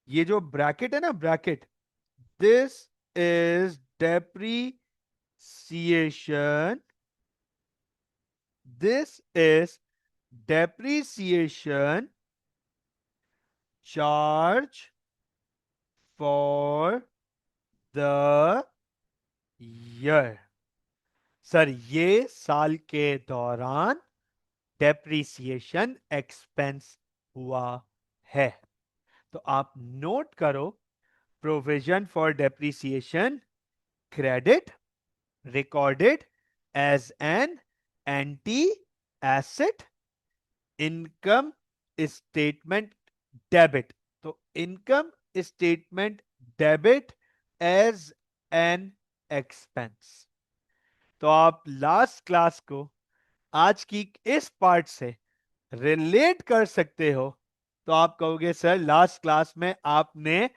ये जो ब्रैकेट है ना, bracket, this is depreciation, this is depreciation charge for the year. Sir ये साल के दौरान डेप्रीसिएशन एक्सपेंस हुआ है। तो आप नोट करो, provision for depreciation credit recorded as an anti asset, income statement debit. तो income statement debit as an expense. तो आप लास्ट क्लास को आज की इस पार्ट से रिलेट कर सकते हो। तो आप कहोगे सर लास्ट क्लास में आपने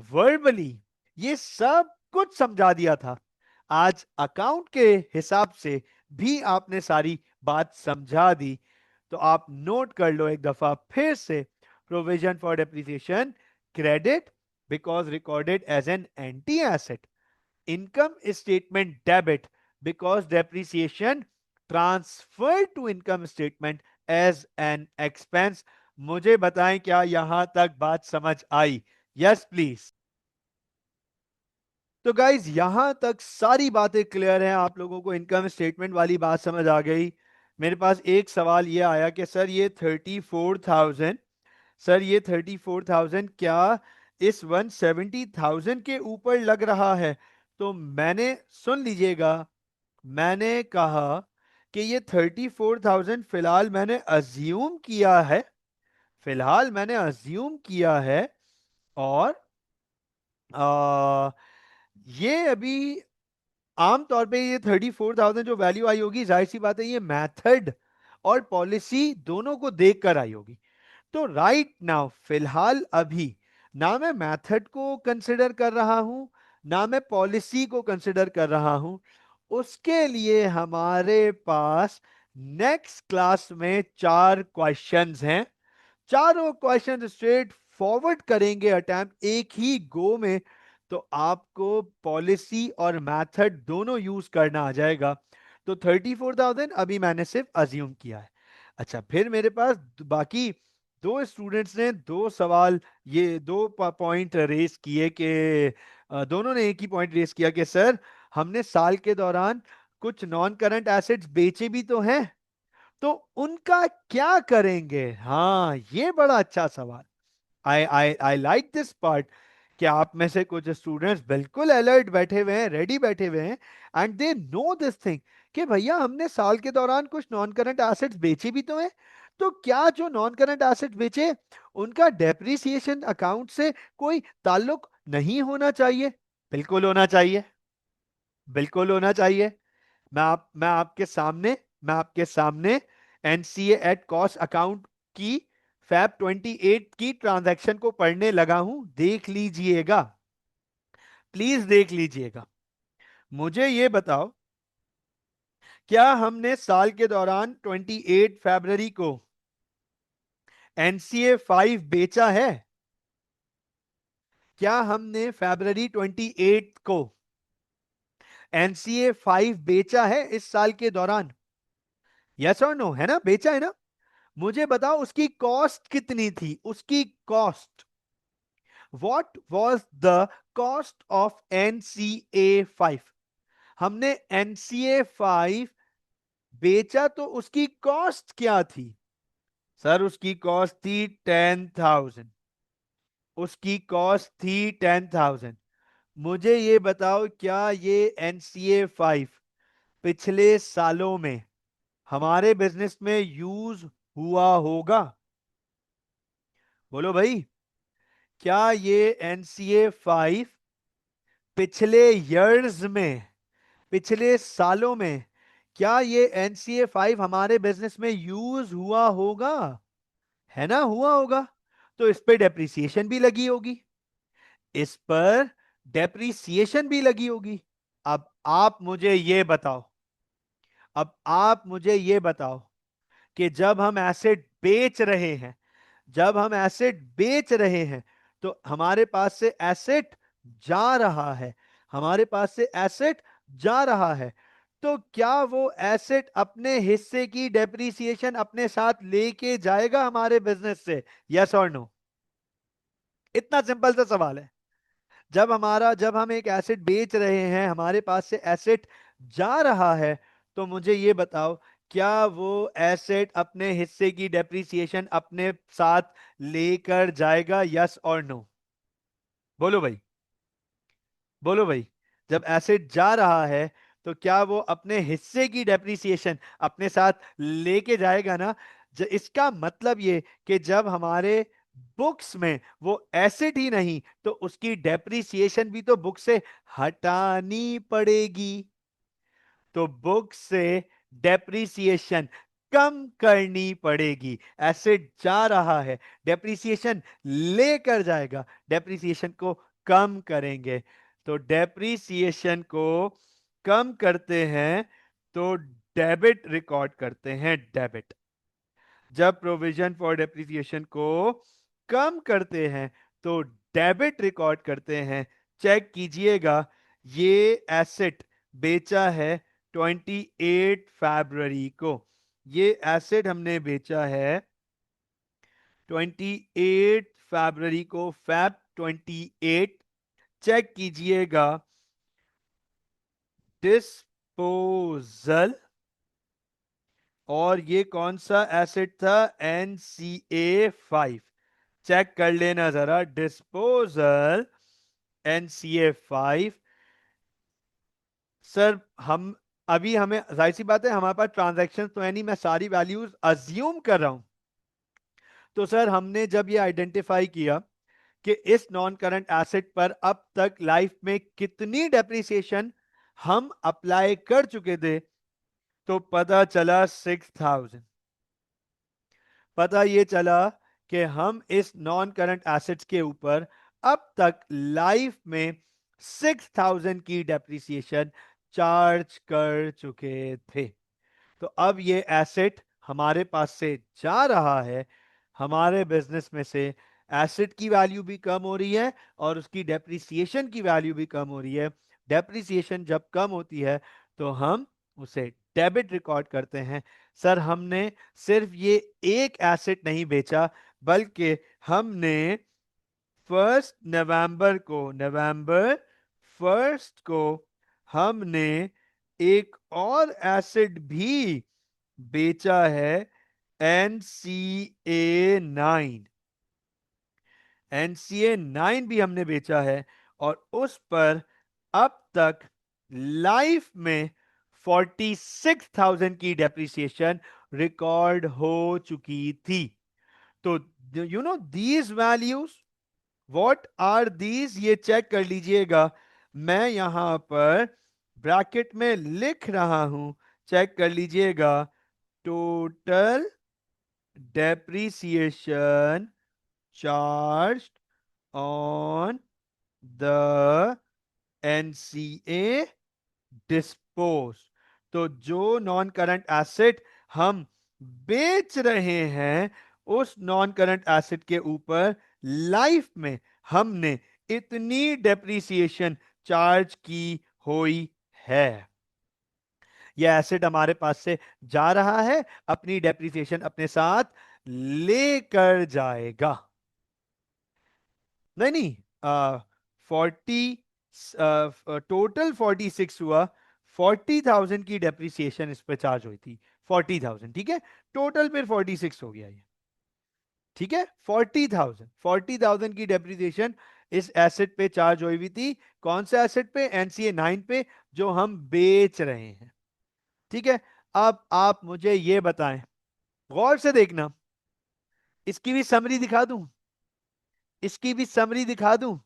वर्बली ये सब कुछ समझा दिया था, आज अकाउंट के हिसाब से भी आपने सारी बात समझा दी। तो आप नोट कर लो एक दफा फिर से, provision for depreciation credit because recorded as an anti asset, income statement debit because depreciation transferred to income statement as an expense. मुझे बताएं क्या यहां तक बात समझ आई? Yes please. तो गाइज यहां तक सारी बातें क्लियर हैं, आप लोगों को इनकम स्टेटमेंट वाली बात समझ आ गई। मेरे पास एक सवाल ये आया कि सर ये 34,000, सर ये 34,000 क्या इस 170,000 के ऊपर लग रहा है? तो मैंने, सुन लीजिएगा, मैंने कहा कि ये 34,000 फिलहाल मैंने अज्यूम किया है, फिलहाल मैंने अज्यूम किया है। और आ, ये अभी आमतौर पे ये 34,000 जो वैल्यू आई होगी, जाहिर सी बात है ये मेथड और पॉलिसी दोनों को देखकर आई होगी। तो राइट नाउ फिलहाल अभी ना मैं मेथड को कंसिडर कर रहा हूं, ना मैं पॉलिसी को कंसिडर कर रहा हूं। उसके लिए हमारे पास नेक्स्ट क्लास में 4 क्वेश्चंस हैं। चारों क्वेश्चन स्ट्रेट फॉरवर्ड करेंगे अटेम्प्ट एक ही गो में, तो आपको पॉलिसी और मेथड दोनों यूज करना आ जाएगा। तो 34,000 अभी मैंने सिर्फ अज्यूम किया है। अच्छा, फिर मेरे पास बाकी दो स्टूडेंट्स ने दो सवाल, ये दो पॉइंट रेस किए कि दोनों ने एक ही पॉइंट रेस किया कि सर हमने साल के दौरान कुछ नॉन करंट एसेट्स बेचे भी तो हैं, तो उनका क्या करेंगे? हाँ, ये बड़ा अच्छा सवाल। आई लाइक दिस पार्ट कि आप में से कुछ स्टूडेंट्स बिल्कुल अलर्ट बैठे हुए हैं, रेडी बैठे हुए हैं, and they know this thing कि भैया हमने साल के दौरान कुछ नॉन करंट एसेट्स बेचे भी तो हैं, तो क्या जो नॉन करंट एसेट्स बेचे उनका डेप्रिसिएशन अकाउंट से कोई ताल्लुक नहीं होना चाहिए? बिल्कुल होना चाहिए, बिल्कुल होना चाहिए। मैं आपके सामने एनसीए एट कॉस्ट अकाउंट की फैब 28 की ट्रांजैक्शन को पढ़ने लगा हूं, देख लीजिएगा, प्लीज देख लीजिएगा। मुझे यह बताओ, क्या हमने साल के दौरान 28 फरवरी को एनसीए 5 बेचा है? क्या हमने फरवरी 28 को एनसीए 5 बेचा है इस साल के दौरान? यस और नो? है ना, बेचा है ना? मुझे बताओ उसकी कॉस्ट कितनी थी, उसकी cost. What was the cost of NCA 5? हमने NCA 5 बेचा तो उसकी कॉस्ट क्या थी? सर उसकी कॉस्ट थी 10,000, उसकी कॉस्ट थी 10,000। मुझे ये बताओ, क्या ये NCA 5 पिछले सालों में हमारे बिजनेस में यूज हुआ होगा? बोलो भाई, क्या ये NCA 5 पिछले ईयर्स में, पिछले सालों में, क्या ये NCA 5 हमारे बिजनेस में यूज हुआ होगा? है ना, हुआ होगा। तो इस पे डेप्रिसिएशन भी लगी होगी, इस पर डेप्रिसिएशन भी लगी होगी। अब आप मुझे ये बताओ, अब आप मुझे ये बताओ कि जब हम एसेट बेच रहे हैं, जब हम एसेट बेच रहे हैं, तो हमारे पास से एसेट जा रहा है, हमारे पास से एसेट जा रहा है, तो क्या वो एसेट अपने हिस्से की डेप्रिसिएशन अपने साथ लेके जाएगा हमारे बिजनेस से? यस और नो? इतना सिंपल सा सवाल है। जब हम एक एसेट बेच रहे हैं, हमारे पास से एसेट जा रहा है, तो मुझे ये बताओ, क्या वो एसेट अपने हिस्से की डेप्रिसिएशन अपने साथ लेकर जाएगा? यस और नो? बोलो भाई, बोलो भाई। जब एसेट जा रहा है, तो क्या वो अपने हिस्से की डेप्रिसिएशन अपने साथ लेके जाएगा ना? इसका मतलब ये कि जब हमारे बुक्स में वो एसेट ही नहीं, तो उसकी डेप्रिसिएशन भी तो बुक से हटानी पड़ेगी। तो बुक से डेप्रिसिएशन कम करनी पड़ेगी। एसेट जा रहा है, डेप्रिसिएशन लेकर जाएगा, डेप्रिसिएशन को कम करेंगे। तो डेप्रिसिएशन को कम करते हैं तो डेबिट रिकॉर्ड करते हैं, डेबिट। जब प्रोविजन फॉर डेप्रिसिएशन को कम करते हैं तो डेबिट रिकॉर्ड करते हैं। चेक कीजिएगा, ये एसेट बेचा है 28 फरवरी को। ये एसेट हमने बेचा है 28 फरवरी को, फैब 28। चेक कीजिएगा डिस्पोजल, और ये कौन सा एसेट था? NCA5। चेक कर लेना जरा, डिस्पोजल NCA5। सर हम अभी, हमें जाहिर सी बात है हमारे पास ट्रांजैक्शन तो है नहीं, मैं सारी वैल्यूज अज्यूम कर रहा हूं। तो सर हमने जब ये आइडेंटिफाई किया कि इस नॉन करंट एसेट पर अब तक लाइफ में कितनी डेप्रिसिएशन हम अप्लाई कर चुके थे, तो पता चला 6000। पता ये चला कि हम इस नॉन करंट एसेट्स के ऊपर अब तक लाइफ में 6000 की डेप्रिसिएशन चार्ज कर चुके थे। तो अब ये एसेट हमारे पास से जा रहा है, हमारे बिजनेस में से एसेट की वैल्यू भी कम हो रही है और उसकी डेप्रिसिएशन की वैल्यू भी कम हो रही है। डेप्रिसिएशन जब कम होती है तो हम उसे डेबिट रिकॉर्ड करते हैं। सर हमने सिर्फ ये एक एसेट नहीं बेचा, बल्कि हमने 1 नवंबर को, नवंबर 1 को हमने एक और एसेट भी बेचा है, NCA9। NCA9 भी हमने बेचा है और उस पर अब तक लाइफ में 46,000 की डेप्रिसिएशन रिकॉर्ड हो चुकी थी। तो you know these values, what are these, ये चेक कर लीजिएगा। मैं यहां पर ब्रैकेट में लिख रहा हूं, चेक कर लीजिएगा। Total depreciation charged on the NCA dispose. तो जो नॉन करंट एसेट हम बेच रहे हैं, उस नॉन करंट एसेट के ऊपर लाइफ में हमने इतनी डेप्रिसिएशन चार्ज की हुई है। यह एसेट हमारे पास से जा रहा है, अपनी डेप्रिसिएशन अपने साथ लेकर जाएगा। नहीं नहीं, 40, टोटल 46 हुआ, 40,000 की डेप्रिसिएशन इस पे चार्ज हुई थी। 40,000, ठीक है, टोटल फिर 46 हो गया ये, ठीक है। 40,000 की डेप्रिसिएशन इस एसेट पे चार्ज हुई हुई थी। कौन से एसेट पे? NCA9 पे, जो हम बेच रहे हैं, ठीक है। अब आप मुझे ये बताएं, गौर से देखना, इसकी भी समरी दिखा दूं, इसकी भी समरी दिखा दूं,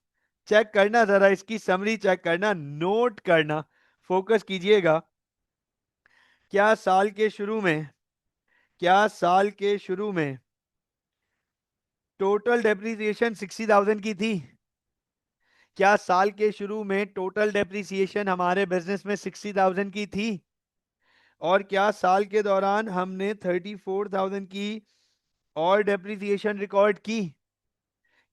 चेक करना जरा, इसकी समरी चेक करना, नोट करना, फोकस कीजिएगा। क्या साल के शुरू में, क्या साल के शुरू में टोटल डेप्रिसिएशन 60,000 की थी? क्या साल के शुरू में टोटल डेप्रिसिएशन हमारे बिजनेस में 60,000 की थी? और क्या साल के दौरान हमने 34,000 की और डेप्रिसिएशन रिकॉर्ड की?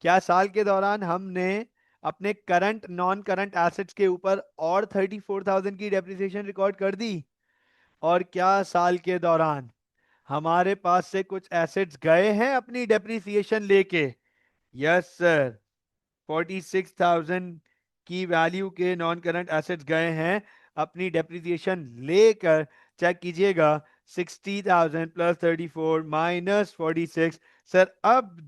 क्या साल के दौरान हमने अपने करंट नॉन करंट एसेट्स के ऊपर और 34,000 की डेप्रिसिएशन रिकॉर्ड कर दी? और क्या साल के दौरान हमारे पास से कुछ एसेट्स गए हैं अपनी डेप्रिसिएशन लेके? यस सर, 46,000 की वैल्यू के नॉन करंट एसेट्स गए हैं अपनी डेप्रिसिएशन लेकर। चेक कीजिएगा, 60,000 प्लस 34 माइनस 46। सर अब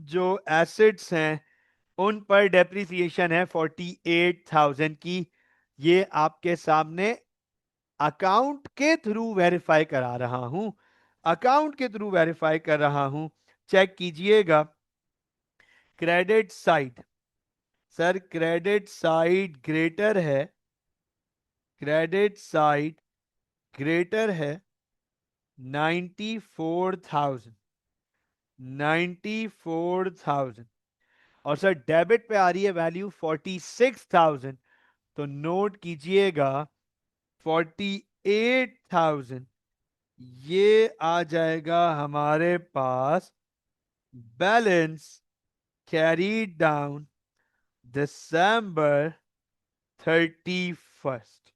जो एसेट्स हैं उन पर डेप्रिसिएशन है 48,000 की। ये आपके सामने अकाउंट के थ्रू वेरीफाई करा रहा हूं, अकाउंट के थ्रू वेरीफाई कर रहा हूं। चेक कीजिएगा credit side. Sir credit side greater है, क्रेडिट साइड ग्रेटर है 94,000, 94,000। और सर डेबिट पे आ रही है वैल्यू 46,000, तो नोट कीजिएगा 48,000 ये आ जाएगा हमारे पास balance carried down December 31st।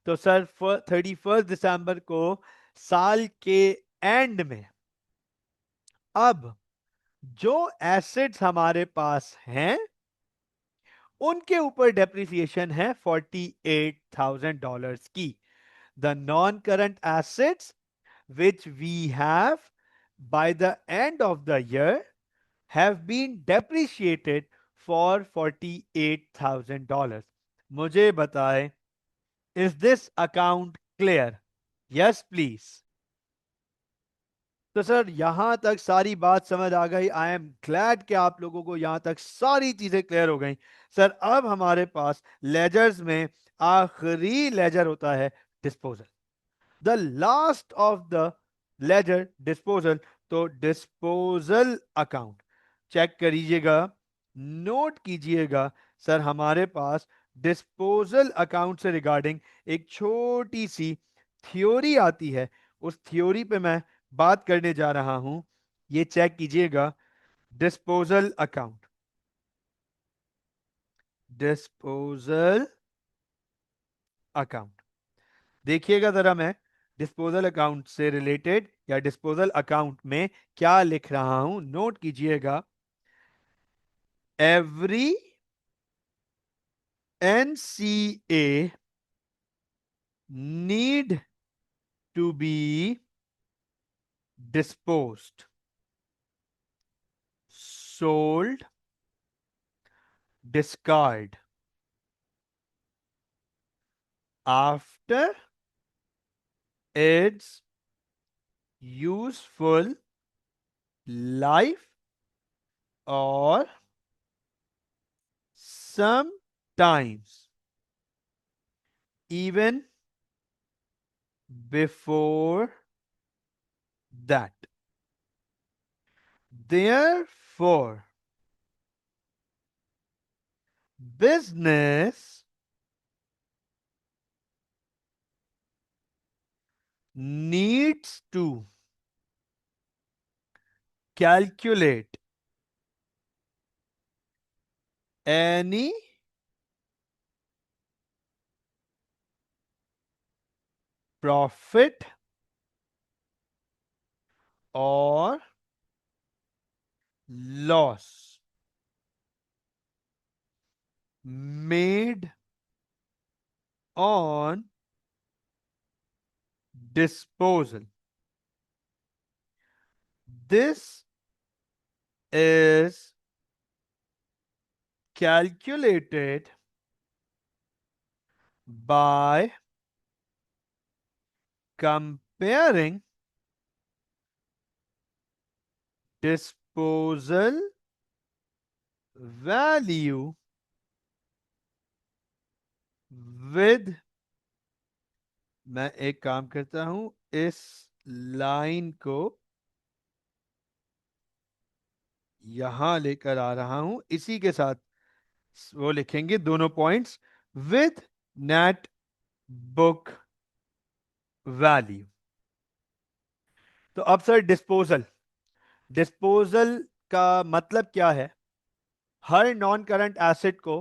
तो सर 31 दिसंबर को साल के एंड में अब जो एसेट्स हमारे पास हैं उनके ऊपर डेप्रिसिएशन है $48,000 की. The non current assets which we have by the end of the year have been depreciated for $48,000. मुझे बताएं, is this account clear? Yes, please. तो सर यहां तक सारी बात समझ आ गई. आई एम ग्लैड कि आप लोगों को यहां तक सारी चीजें क्लियर हो गई. सर अब हमारे पास लेजर्स में आखिरी लेजर होता है disposal. The last of the ledger disposal. तो डिस्पोजल अकाउंट चेक करिएगा, नोट कीजिएगा. सर हमारे पास डिस्पोजल अकाउंट से रिगार्डिंग एक छोटी सी थ्योरी आती है. उस थ्योरी पे मैं बात करने जा रहा हूं. ये चेक कीजिएगा, डिस्पोजल अकाउंट. डिस्पोजल अकाउंट देखिएगा जरा, मैं डिस्पोजल अकाउंट से रिलेटेड या डिस्पोजल अकाउंट में क्या लिख रहा हूं, नोट कीजिएगा. Every NCA need to be disposed, sold, discard after its useful life और sometimes even before that. Therefore, business needs to calculate any profit or loss made on disposal. This is calculated by comparing disposal value with, मैं एक काम करता हूं, इस line को यहां लेकर आ रहा हूं, इसी के साथ वो लिखेंगे दोनों points, with net book value. तो अब सर डिस्पोजल, डिस्पोजल का मतलब क्या है? हर नॉन करंट एसेट को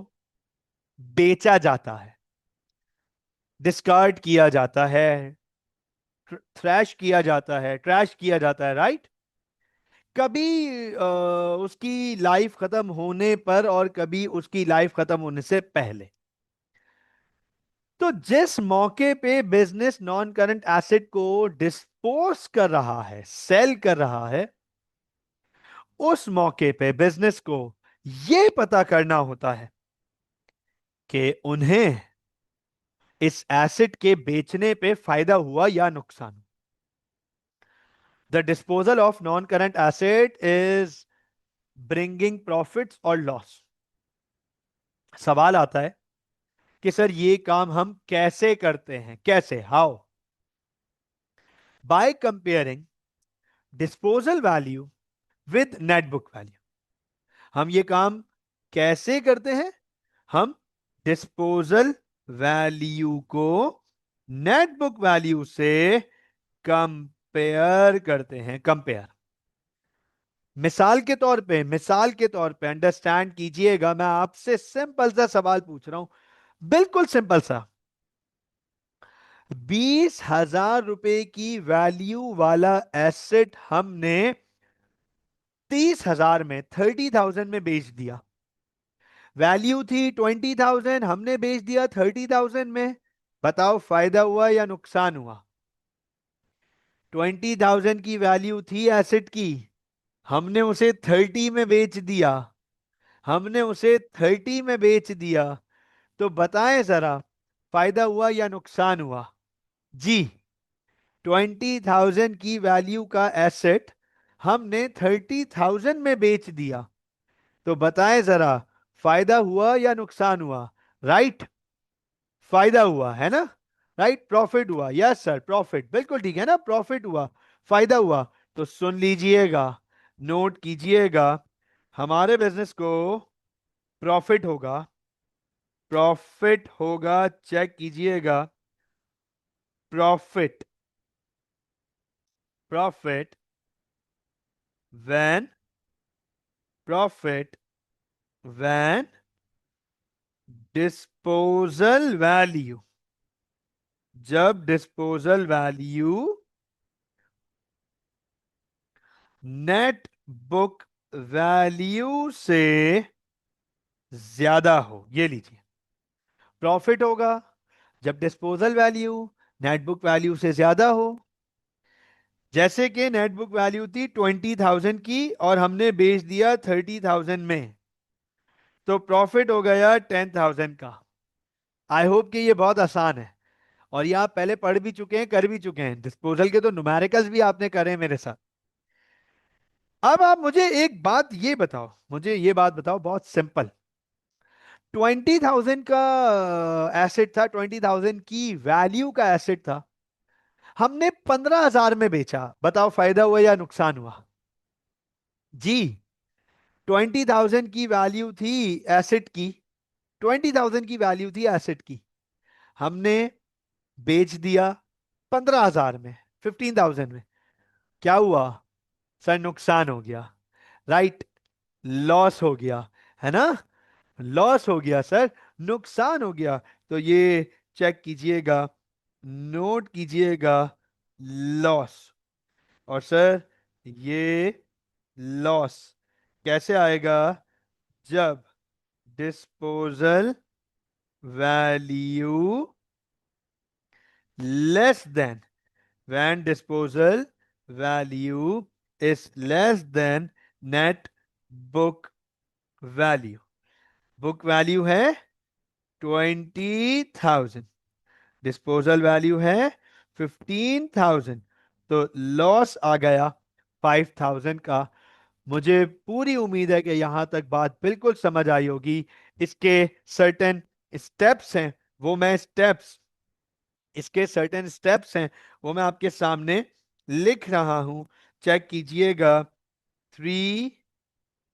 बेचा जाता है, डिस्कार्ड किया जाता है, थ्रैश किया जाता है, ट्रैश किया जाता है, राइट? कभी उसकी लाइफ खत्म होने पर और कभी उसकी लाइफ खत्म होने से पहले. तो जिस मौके पे बिजनेस नॉन करंट एसेट को डिस्पोज कर रहा है, सेल कर रहा है, उस मौके पे बिजनेस को यह पता करना होता है कि उन्हें इस एसेट के बेचने पे फायदा हुआ या नुकसान. The disposal of non current asset is bringing profits और लॉस. सवाल आता है कि सर ये काम हम कैसे करते हैं, कैसे, how? By comparing disposal value with net book value. हम ये काम कैसे करते हैं? हम डिस्पोजल वैल्यू को नेट बुक वैल्यू से कंपेयर करते हैं. कंपेयर, मिसाल के तौर पे अंडरस्टैंड कीजिएगा, मैं आपसे सिंपल सा सवाल पूछ रहा हूं, बिल्कुल सिंपल सा. 20,000 रुपए की वैल्यू वाला एसेट हमने 30,000 में, 30,000 में बेच दिया। वैल्यू थी 20,000, हमने बेच दिया 30,000 में। बताओ फायदा हुआ या नुकसान हुआ? 20,000 की वैल्यू थी एसेट की, हमने उसे 30 में बेच दिया। हमने उसे 30 में बेच दिया। तो बताएं जरा, फायदा हुआ या नुकसान हुआ? जी, 20,000 की वैल्यू का एसेट हमने 30,000 में बेच दिया। तो बताएं जरा, फायदा हुआ या नुकसान हुआ? राइट, फायदा हुआ है ना। राइट, प्रॉफिट हुआ। यस सर, प्रॉफिट, बिल्कुल ठीक है ना, प्रॉफिट हुआ, फायदा हुआ। तो सुन लीजिएगा, नोट कीजिएगा, हमारे बिजनेस को प्रॉफिट होगा, प्रॉफिट होगा, चेक कीजिएगा, profit, profit when, profit when disposal value, जब disposal value net book value से ज्यादा हो। ये लीजिए, प्रॉफिट होगा जब disposal value net book value से ज्यादा हो। जैसे कि नेट बुक वैल्यू थी 20,000 की और हमने बेच दिया 30,000 में, तो प्रॉफिट हो गया 10,000 का। आई होप कि ये बहुत आसान है और ये आप पहले पढ़ भी चुके हैं, कर भी चुके हैं। डिस्पोजल के तो न्यूमेरिकल्स भी आपने करे हैं मेरे साथ। अब आप मुझे एक बात ये बताओ, मुझे ये बात बताओ, बहुत सिंपल। 20,000 का एसेट था, 20,000 की वैल्यू का एसेट था, हमने 15,000 में बेचा। बताओ फायदा हुआ या नुकसान हुआ? जी, 20,000 की वैल्यू थी एसेट की, 20,000 की वैल्यू थी एसेट की, हमने बेच दिया 15,000 में, 15,000 में। क्या हुआ सर? नुकसान हो गया। राइट, लॉस हो गया, है ना, लॉस हो गया सर, नुकसान हो गया। तो ये चेक कीजिएगा, नोट कीजिएगा, लॉस। और सर ये लॉस कैसे आएगा? जब disposal value less than, when disposal value is less than net book value। Book value है 20,000, डिस्पोजल वैल्यू है 15,000, तो लॉस आ गया 5,000 का। मुझे पूरी उम्मीद है कि यहां तक बात बिल्कुल समझ आई होगी। इसके सर्टेन स्टेप्स हैं, वो मैं स्टेप्स, इसके सर्टेन स्टेप्स हैं वो मैं आपके सामने लिख रहा हूं, चेक कीजिएगा। 3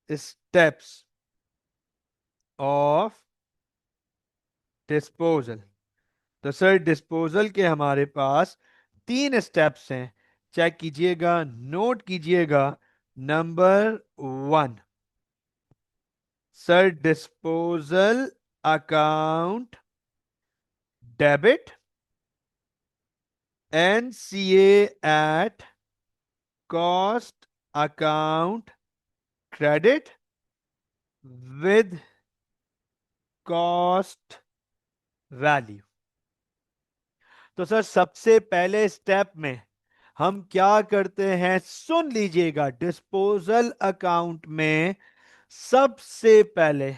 स्टेप्स ऑफ डिस्पोजल। तो सर डिस्पोजल के हमारे पास 3 स्टेप्स हैं, चेक कीजिएगा, नोट कीजिएगा। Number 1, sir disposal account debit NCA at cost account credit with cost value. तो सर सबसे पहले स्टेप में हम क्या करते हैं? सुन लीजिएगा, डिस्पोजल अकाउंट में सबसे पहले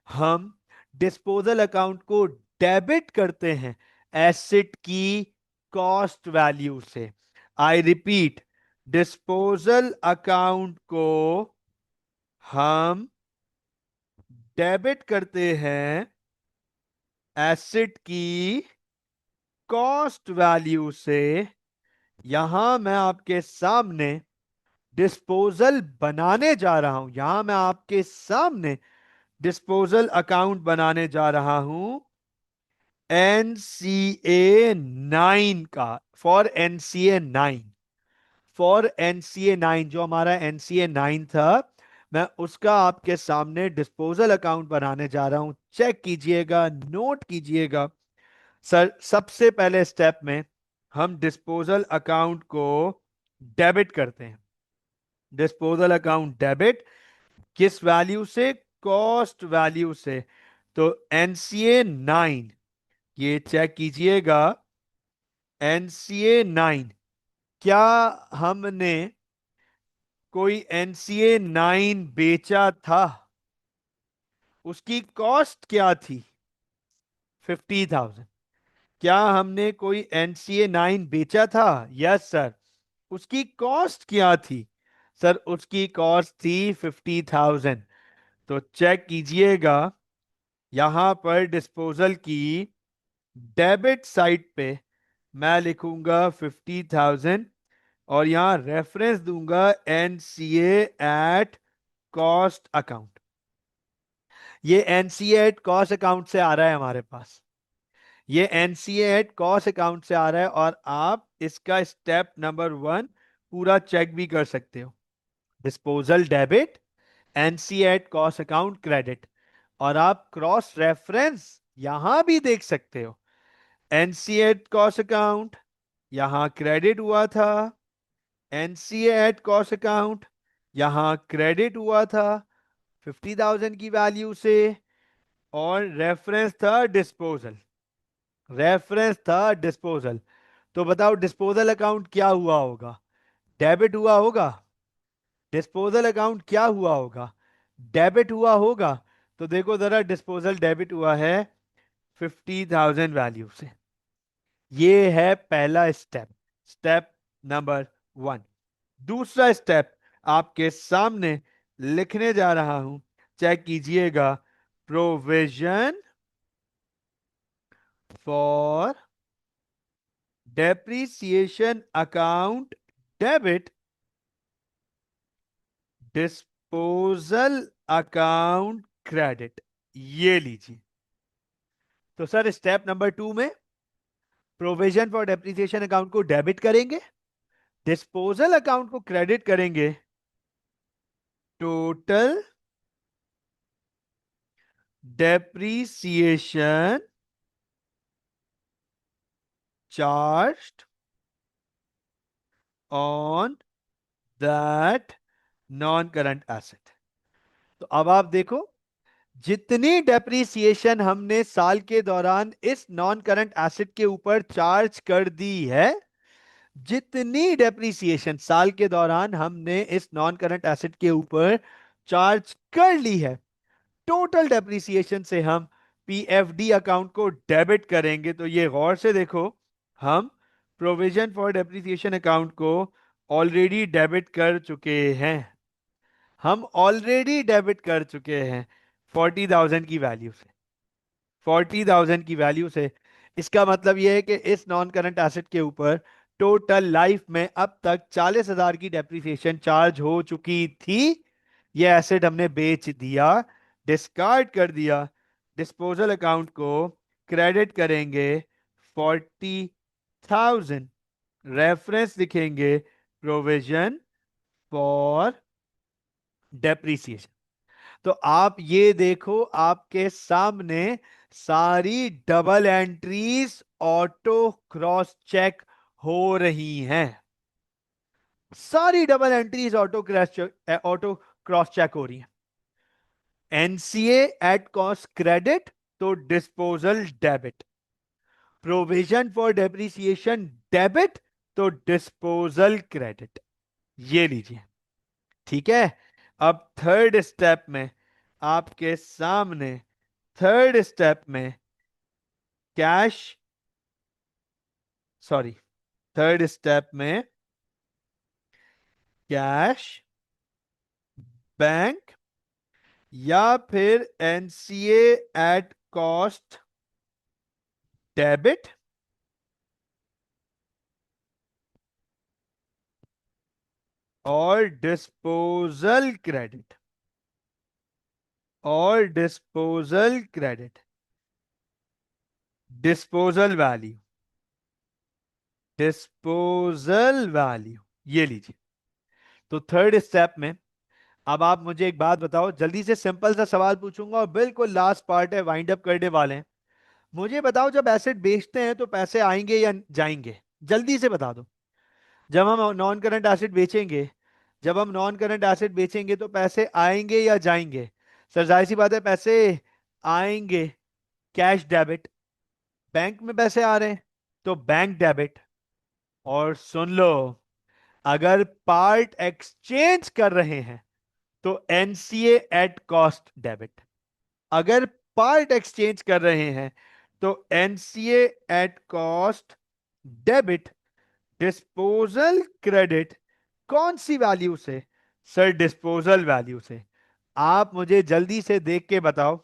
हम डिस्पोजल अकाउंट को डेबिट करते हैं एसेट की कॉस्ट वैल्यू से। आई रिपीट, डिस्पोजल अकाउंट को हम डेबिट करते हैं एसेट की कॉस्ट वैल्यू से। यहां मैं आपके सामने डिस्पोजल बनाने जा रहा हूं, यहां मैं आपके सामने डिस्पोजल अकाउंट बनाने जा रहा हूं NCA 9 का, फॉर NCA 9, फॉर NCA 9, जो हमारा NCA 9 था, मैं उसका आपके सामने डिस्पोजल अकाउंट बनाने जा रहा हूं। चेक कीजिएगा, नोट कीजिएगा, सर सबसे पहले स्टेप में हम डिस्पोजल अकाउंट को डेबिट करते हैं। डिस्पोजल अकाउंट डेबिट किस वैल्यू से? कॉस्ट वैल्यू से। तो NCA 9, ये चेक कीजिएगा। NCA 9, क्या हमने कोई NCA 9 बेचा था? उसकी कॉस्ट क्या थी? 50,000। क्या हमने कोई NCA 9 बेचा था? Yes sir. उसकी कॉस्ट क्या थी? सर उसकी कॉस्ट थी 50,000। तो चेक कीजिएगा, यहां पर डिस्पोजल की डेबिट साइड पे मैं लिखूंगा 50,000 और यहां रेफरेंस दूंगा NCA कॉस्ट अकाउंट। ये NCA कॉस्ट अकाउंट से आ रहा है हमारे पास। ये NCA कॉस्ट अकाउंट से आ रहा है और आप इसका स्टेप नंबर 1 पूरा चेक भी कर सकते हो। Disposal debit, NCA cost account credit. और आप क्रॉस रेफरेंस यहां भी देख सकते हो। NCA कॉस्ट अकाउंट यहां क्रेडिट हुआ था, NCA कॉस्ट अकाउंट यहां क्रेडिट हुआ था 50,000 की वैल्यू से, और रेफरेंस था डिस्पोजल। रेफरेंस था डिस्पोजल। तो बताओ डिस्पोजल अकाउंट क्या हुआ होगा? डेबिट हुआ होगा। डिस्पोजल अकाउंट क्या हुआ होगा? डेबिट हुआ होगा। तो देखो जरा, डिस्पोजल डेबिट हुआ है 50,000 वैल्यू से। ये है पहला स्टेप, स्टेप नंबर 1। दूसरा स्टेप आपके सामने लिखने जा रहा हूं, चेक कीजिएगा। Provision for depreciation account debit, disposal account credit. ये लीजिए। तो सर स्टेप नंबर 2 में प्रोविजन फॉर डेप्रिसिएशन अकाउंट को डेबिट करेंगे, डिस्पोजल अकाउंट को क्रेडिट करेंगे। Total depreciation charged on that non current asset. तो अब आप देखो, जितनी डेप्रीसिएशन हमने साल के दौरान इस नॉन करंट एसेट के ऊपर चार्ज कर दी है, जितनी डेप्रीसिएशन साल के दौरान हमने इस नॉन करंट एसेट के ऊपर चार्ज कर ली है, टोटल डेप्रीसिएशन से हम PFD अकाउंट को डेबिट करेंगे। तो ये गौर से देखो, हम प्रोविजन फॉर डेप्रीसिएशन अकाउंट को ऑलरेडी डेबिट कर चुके हैं। हम ऑलरेडी डेबिट कर चुके हैं 40,000 की वैल्यू से। 40,000 की वैल्यू से इसका मतलब यह है कि इस नॉन करंट एसेट के ऊपर टोटल लाइफ में अब तक 40,000 की डेप्रिसिएशन चार्ज हो चुकी थी। यह एसेट हमने बेच दिया, डिस्कार्ड कर दिया। डिस्पोजल अकाउंट को क्रेडिट करेंगे 40,000, रेफरेंस लिखेंगे प्रोविजन फॉर डेप्रिसिएशन। तो आप ये देखो, आपके सामने सारी double entries auto cross check हो रही हैं। सारी double entries auto cross check हो रही हैं। NCA क्रेडिट, तो disposal debit. Provision for depreciation debit, तो डिस्पोजल क्रेडिट। ये लीजिए। ठीक है। अब थर्ड स्टेप में आपके सामने, थर्ड स्टेप में कैश, सॉरी, थर्ड स्टेप में कैश, बैंक, या फिर NCA डेबिट, और डिस्पोजल क्रेडिट, और disposal credit, disposal value, disposal value. ये लीजिए। तो थर्ड स्टेप में अब आप मुझे एक बात बताओ, जल्दी से सिंपल सा सवाल पूछूंगा और बिल्कुल लास्ट पार्ट है, वाइंड अप करने वाले हैं। मुझे बताओ, जब एसेट बेचते हैं तो पैसे आएंगे या जाएंगे? जल्दी से बता दो। जब हम नॉन करंट एसेट बेचेंगे, जब हम नॉन करंट एसेट बेचेंगे तो पैसे आएंगे या जाएंगे? सर जाहिर सी बात है, पैसे आएंगे। कैश डेबिट, बैंक में पैसे आ रहे हैं तो बैंक डेबिट। और सुन लो, अगर पार्ट एक्सचेंज कर रहे हैं तो एनसीए एट कॉस्ट डेबिट। अगर पार्ट एक्सचेंज कर रहे हैं तो NCA at cost debit. Disposal credit कौन सी वैल्यू से? सर डिस्पोजल वैल्यू से। आप मुझे जल्दी से देख के बताओ,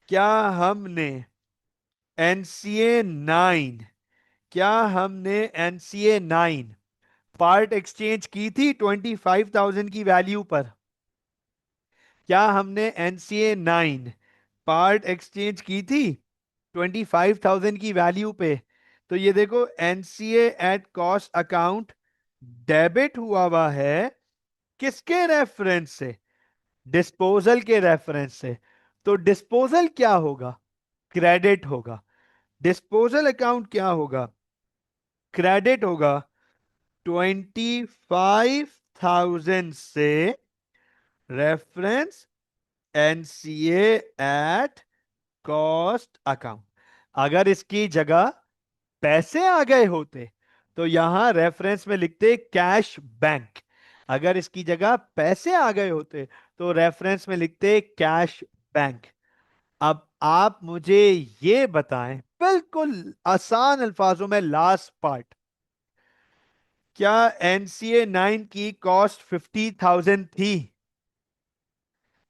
क्या हमने एनसीए 9, क्या हमने एनसीए 9 पार्ट एक्सचेंज की थी 25,000 की वैल्यू पर? क्या हमने एनसीए 9 पार्ट एक्सचेंज की थी 25,000 की वैल्यू पे? तो ये देखो, NCA at cost account debit हुआ है। किसके रेफरेंस से? डिस्पोजल के रेफरेंस से। तो डिस्पोजल क्या होगा? क्रेडिट होगा। डिस्पोजल अकाउंट क्या होगा? क्रेडिट होगा। 25,000 से reference NCA at cost account. अगर इसकी जगह पैसे आ गए होते तो यहां रेफरेंस में लिखते कैश बैंक। अगर इसकी जगह पैसे आ गए होते तो रेफरेंस में लिखते कैश बैंक। अब आप मुझे ये बताएं, बिल्कुल आसान अल्फाजों में, लास्ट पार्ट, क्या एनसीए 9 की कॉस्ट 50,000 थी?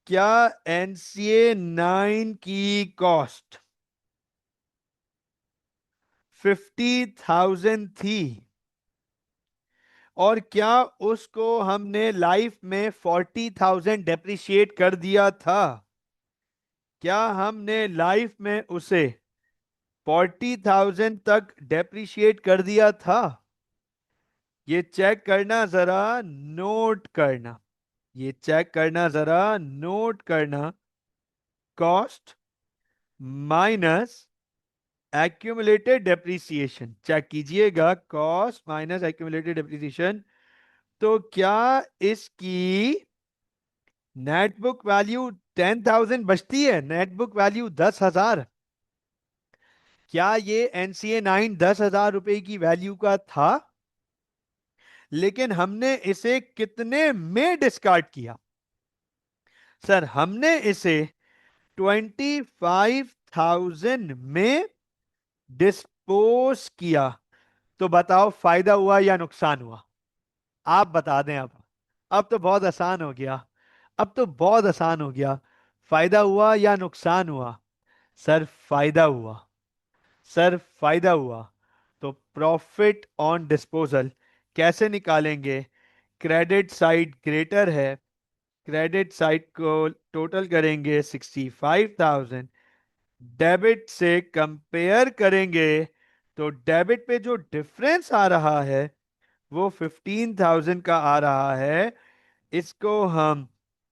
क्या एनसीए 9 की कॉस्ट 50,000 थी? और क्या उसको हमने लाइफ में 40,000 डेप्रिशिएट कर दिया था? क्या हमने लाइफ में उसे 40,000 तक डेप्रिशिएट कर दिया था? ये चेक करना जरा, नोट करना। ये चेक करना जरा, नोट करना। Cost minus accumulated depreciation check कीजिएगा। Cost minus accumulated depreciation. तो क्या इसकी नेट बुक वैल्यू 10,000 बचती है? Net book value 10,000। क्या ये एनसीए 9 10,000 रुपए की वैल्यू का था? लेकिन हमने इसे कितने में डिस्कार्ड किया? सर हमने इसे 25,000 में डिस्पोज किया। तो बताओ, फायदा हुआ या नुकसान हुआ? आप बता दें अब। अब तो बहुत आसान हो गया। अब तो बहुत आसान हो गया। फायदा हुआ या नुकसान हुआ? सर फायदा हुआ। सर फायदा हुआ। तो प्रॉफिट ऑन डिस्पोजल कैसे निकालेंगे? क्रेडिट साइड ग्रेटर है, क्रेडिट साइड को टोटल करेंगे 65,000, डेबिट से कंपेयर करेंगे तो डेबिट पे जो डिफरेंस आ रहा है वो 15,000 का आ रहा है। इसको हम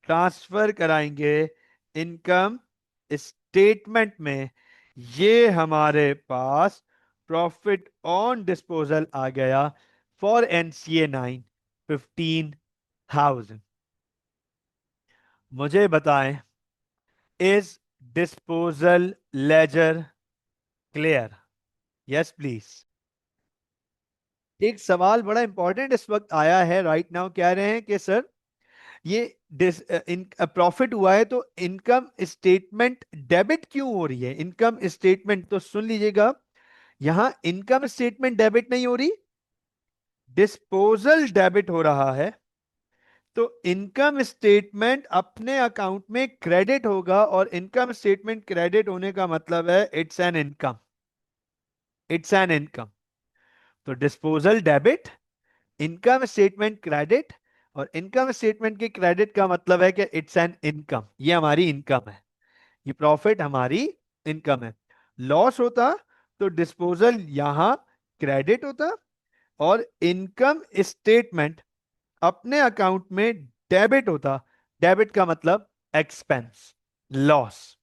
ट्रांसफर कराएंगे इनकम स्टेटमेंट में। ये हमारे पास प्रॉफिट ऑन डिस्पोजल आ गया फॉर एनसीए 9, 15,000। मुझे बताएं, is disposal ledger clear? Yes please. एक सवाल बड़ा इंपॉर्टेंट इस वक्त आया है, राइट नाउ कह रहे हैं कि सर ये प्रॉफिट हुआ है तो इनकम स्टेटमेंट डेबिट क्यों हो रही है? इनकम स्टेटमेंट, तो सुन लीजिएगा, यहां इनकम स्टेटमेंट डेबिट नहीं हो रही, डिस्पोजल डेबिट हो रहा है। तो इनकम स्टेटमेंट अपने अकाउंट में क्रेडिट होगा, और इनकम स्टेटमेंट क्रेडिट होने का मतलब है it's an income. It's an income. तो disposal debit, income statement credit, और इनकम स्टेटमेंट के क्रेडिट का मतलब है कि इट्स एन इनकम, ये हमारी इनकम है, ये प्रॉफिट हमारी इनकम है। लॉस होता तो डिस्पोजल यहां क्रेडिट होता, और इनकम स्टेटमेंट अपने अकाउंट में डेबिट होता। डेबिट का मतलब एक्सपेंस, लॉस।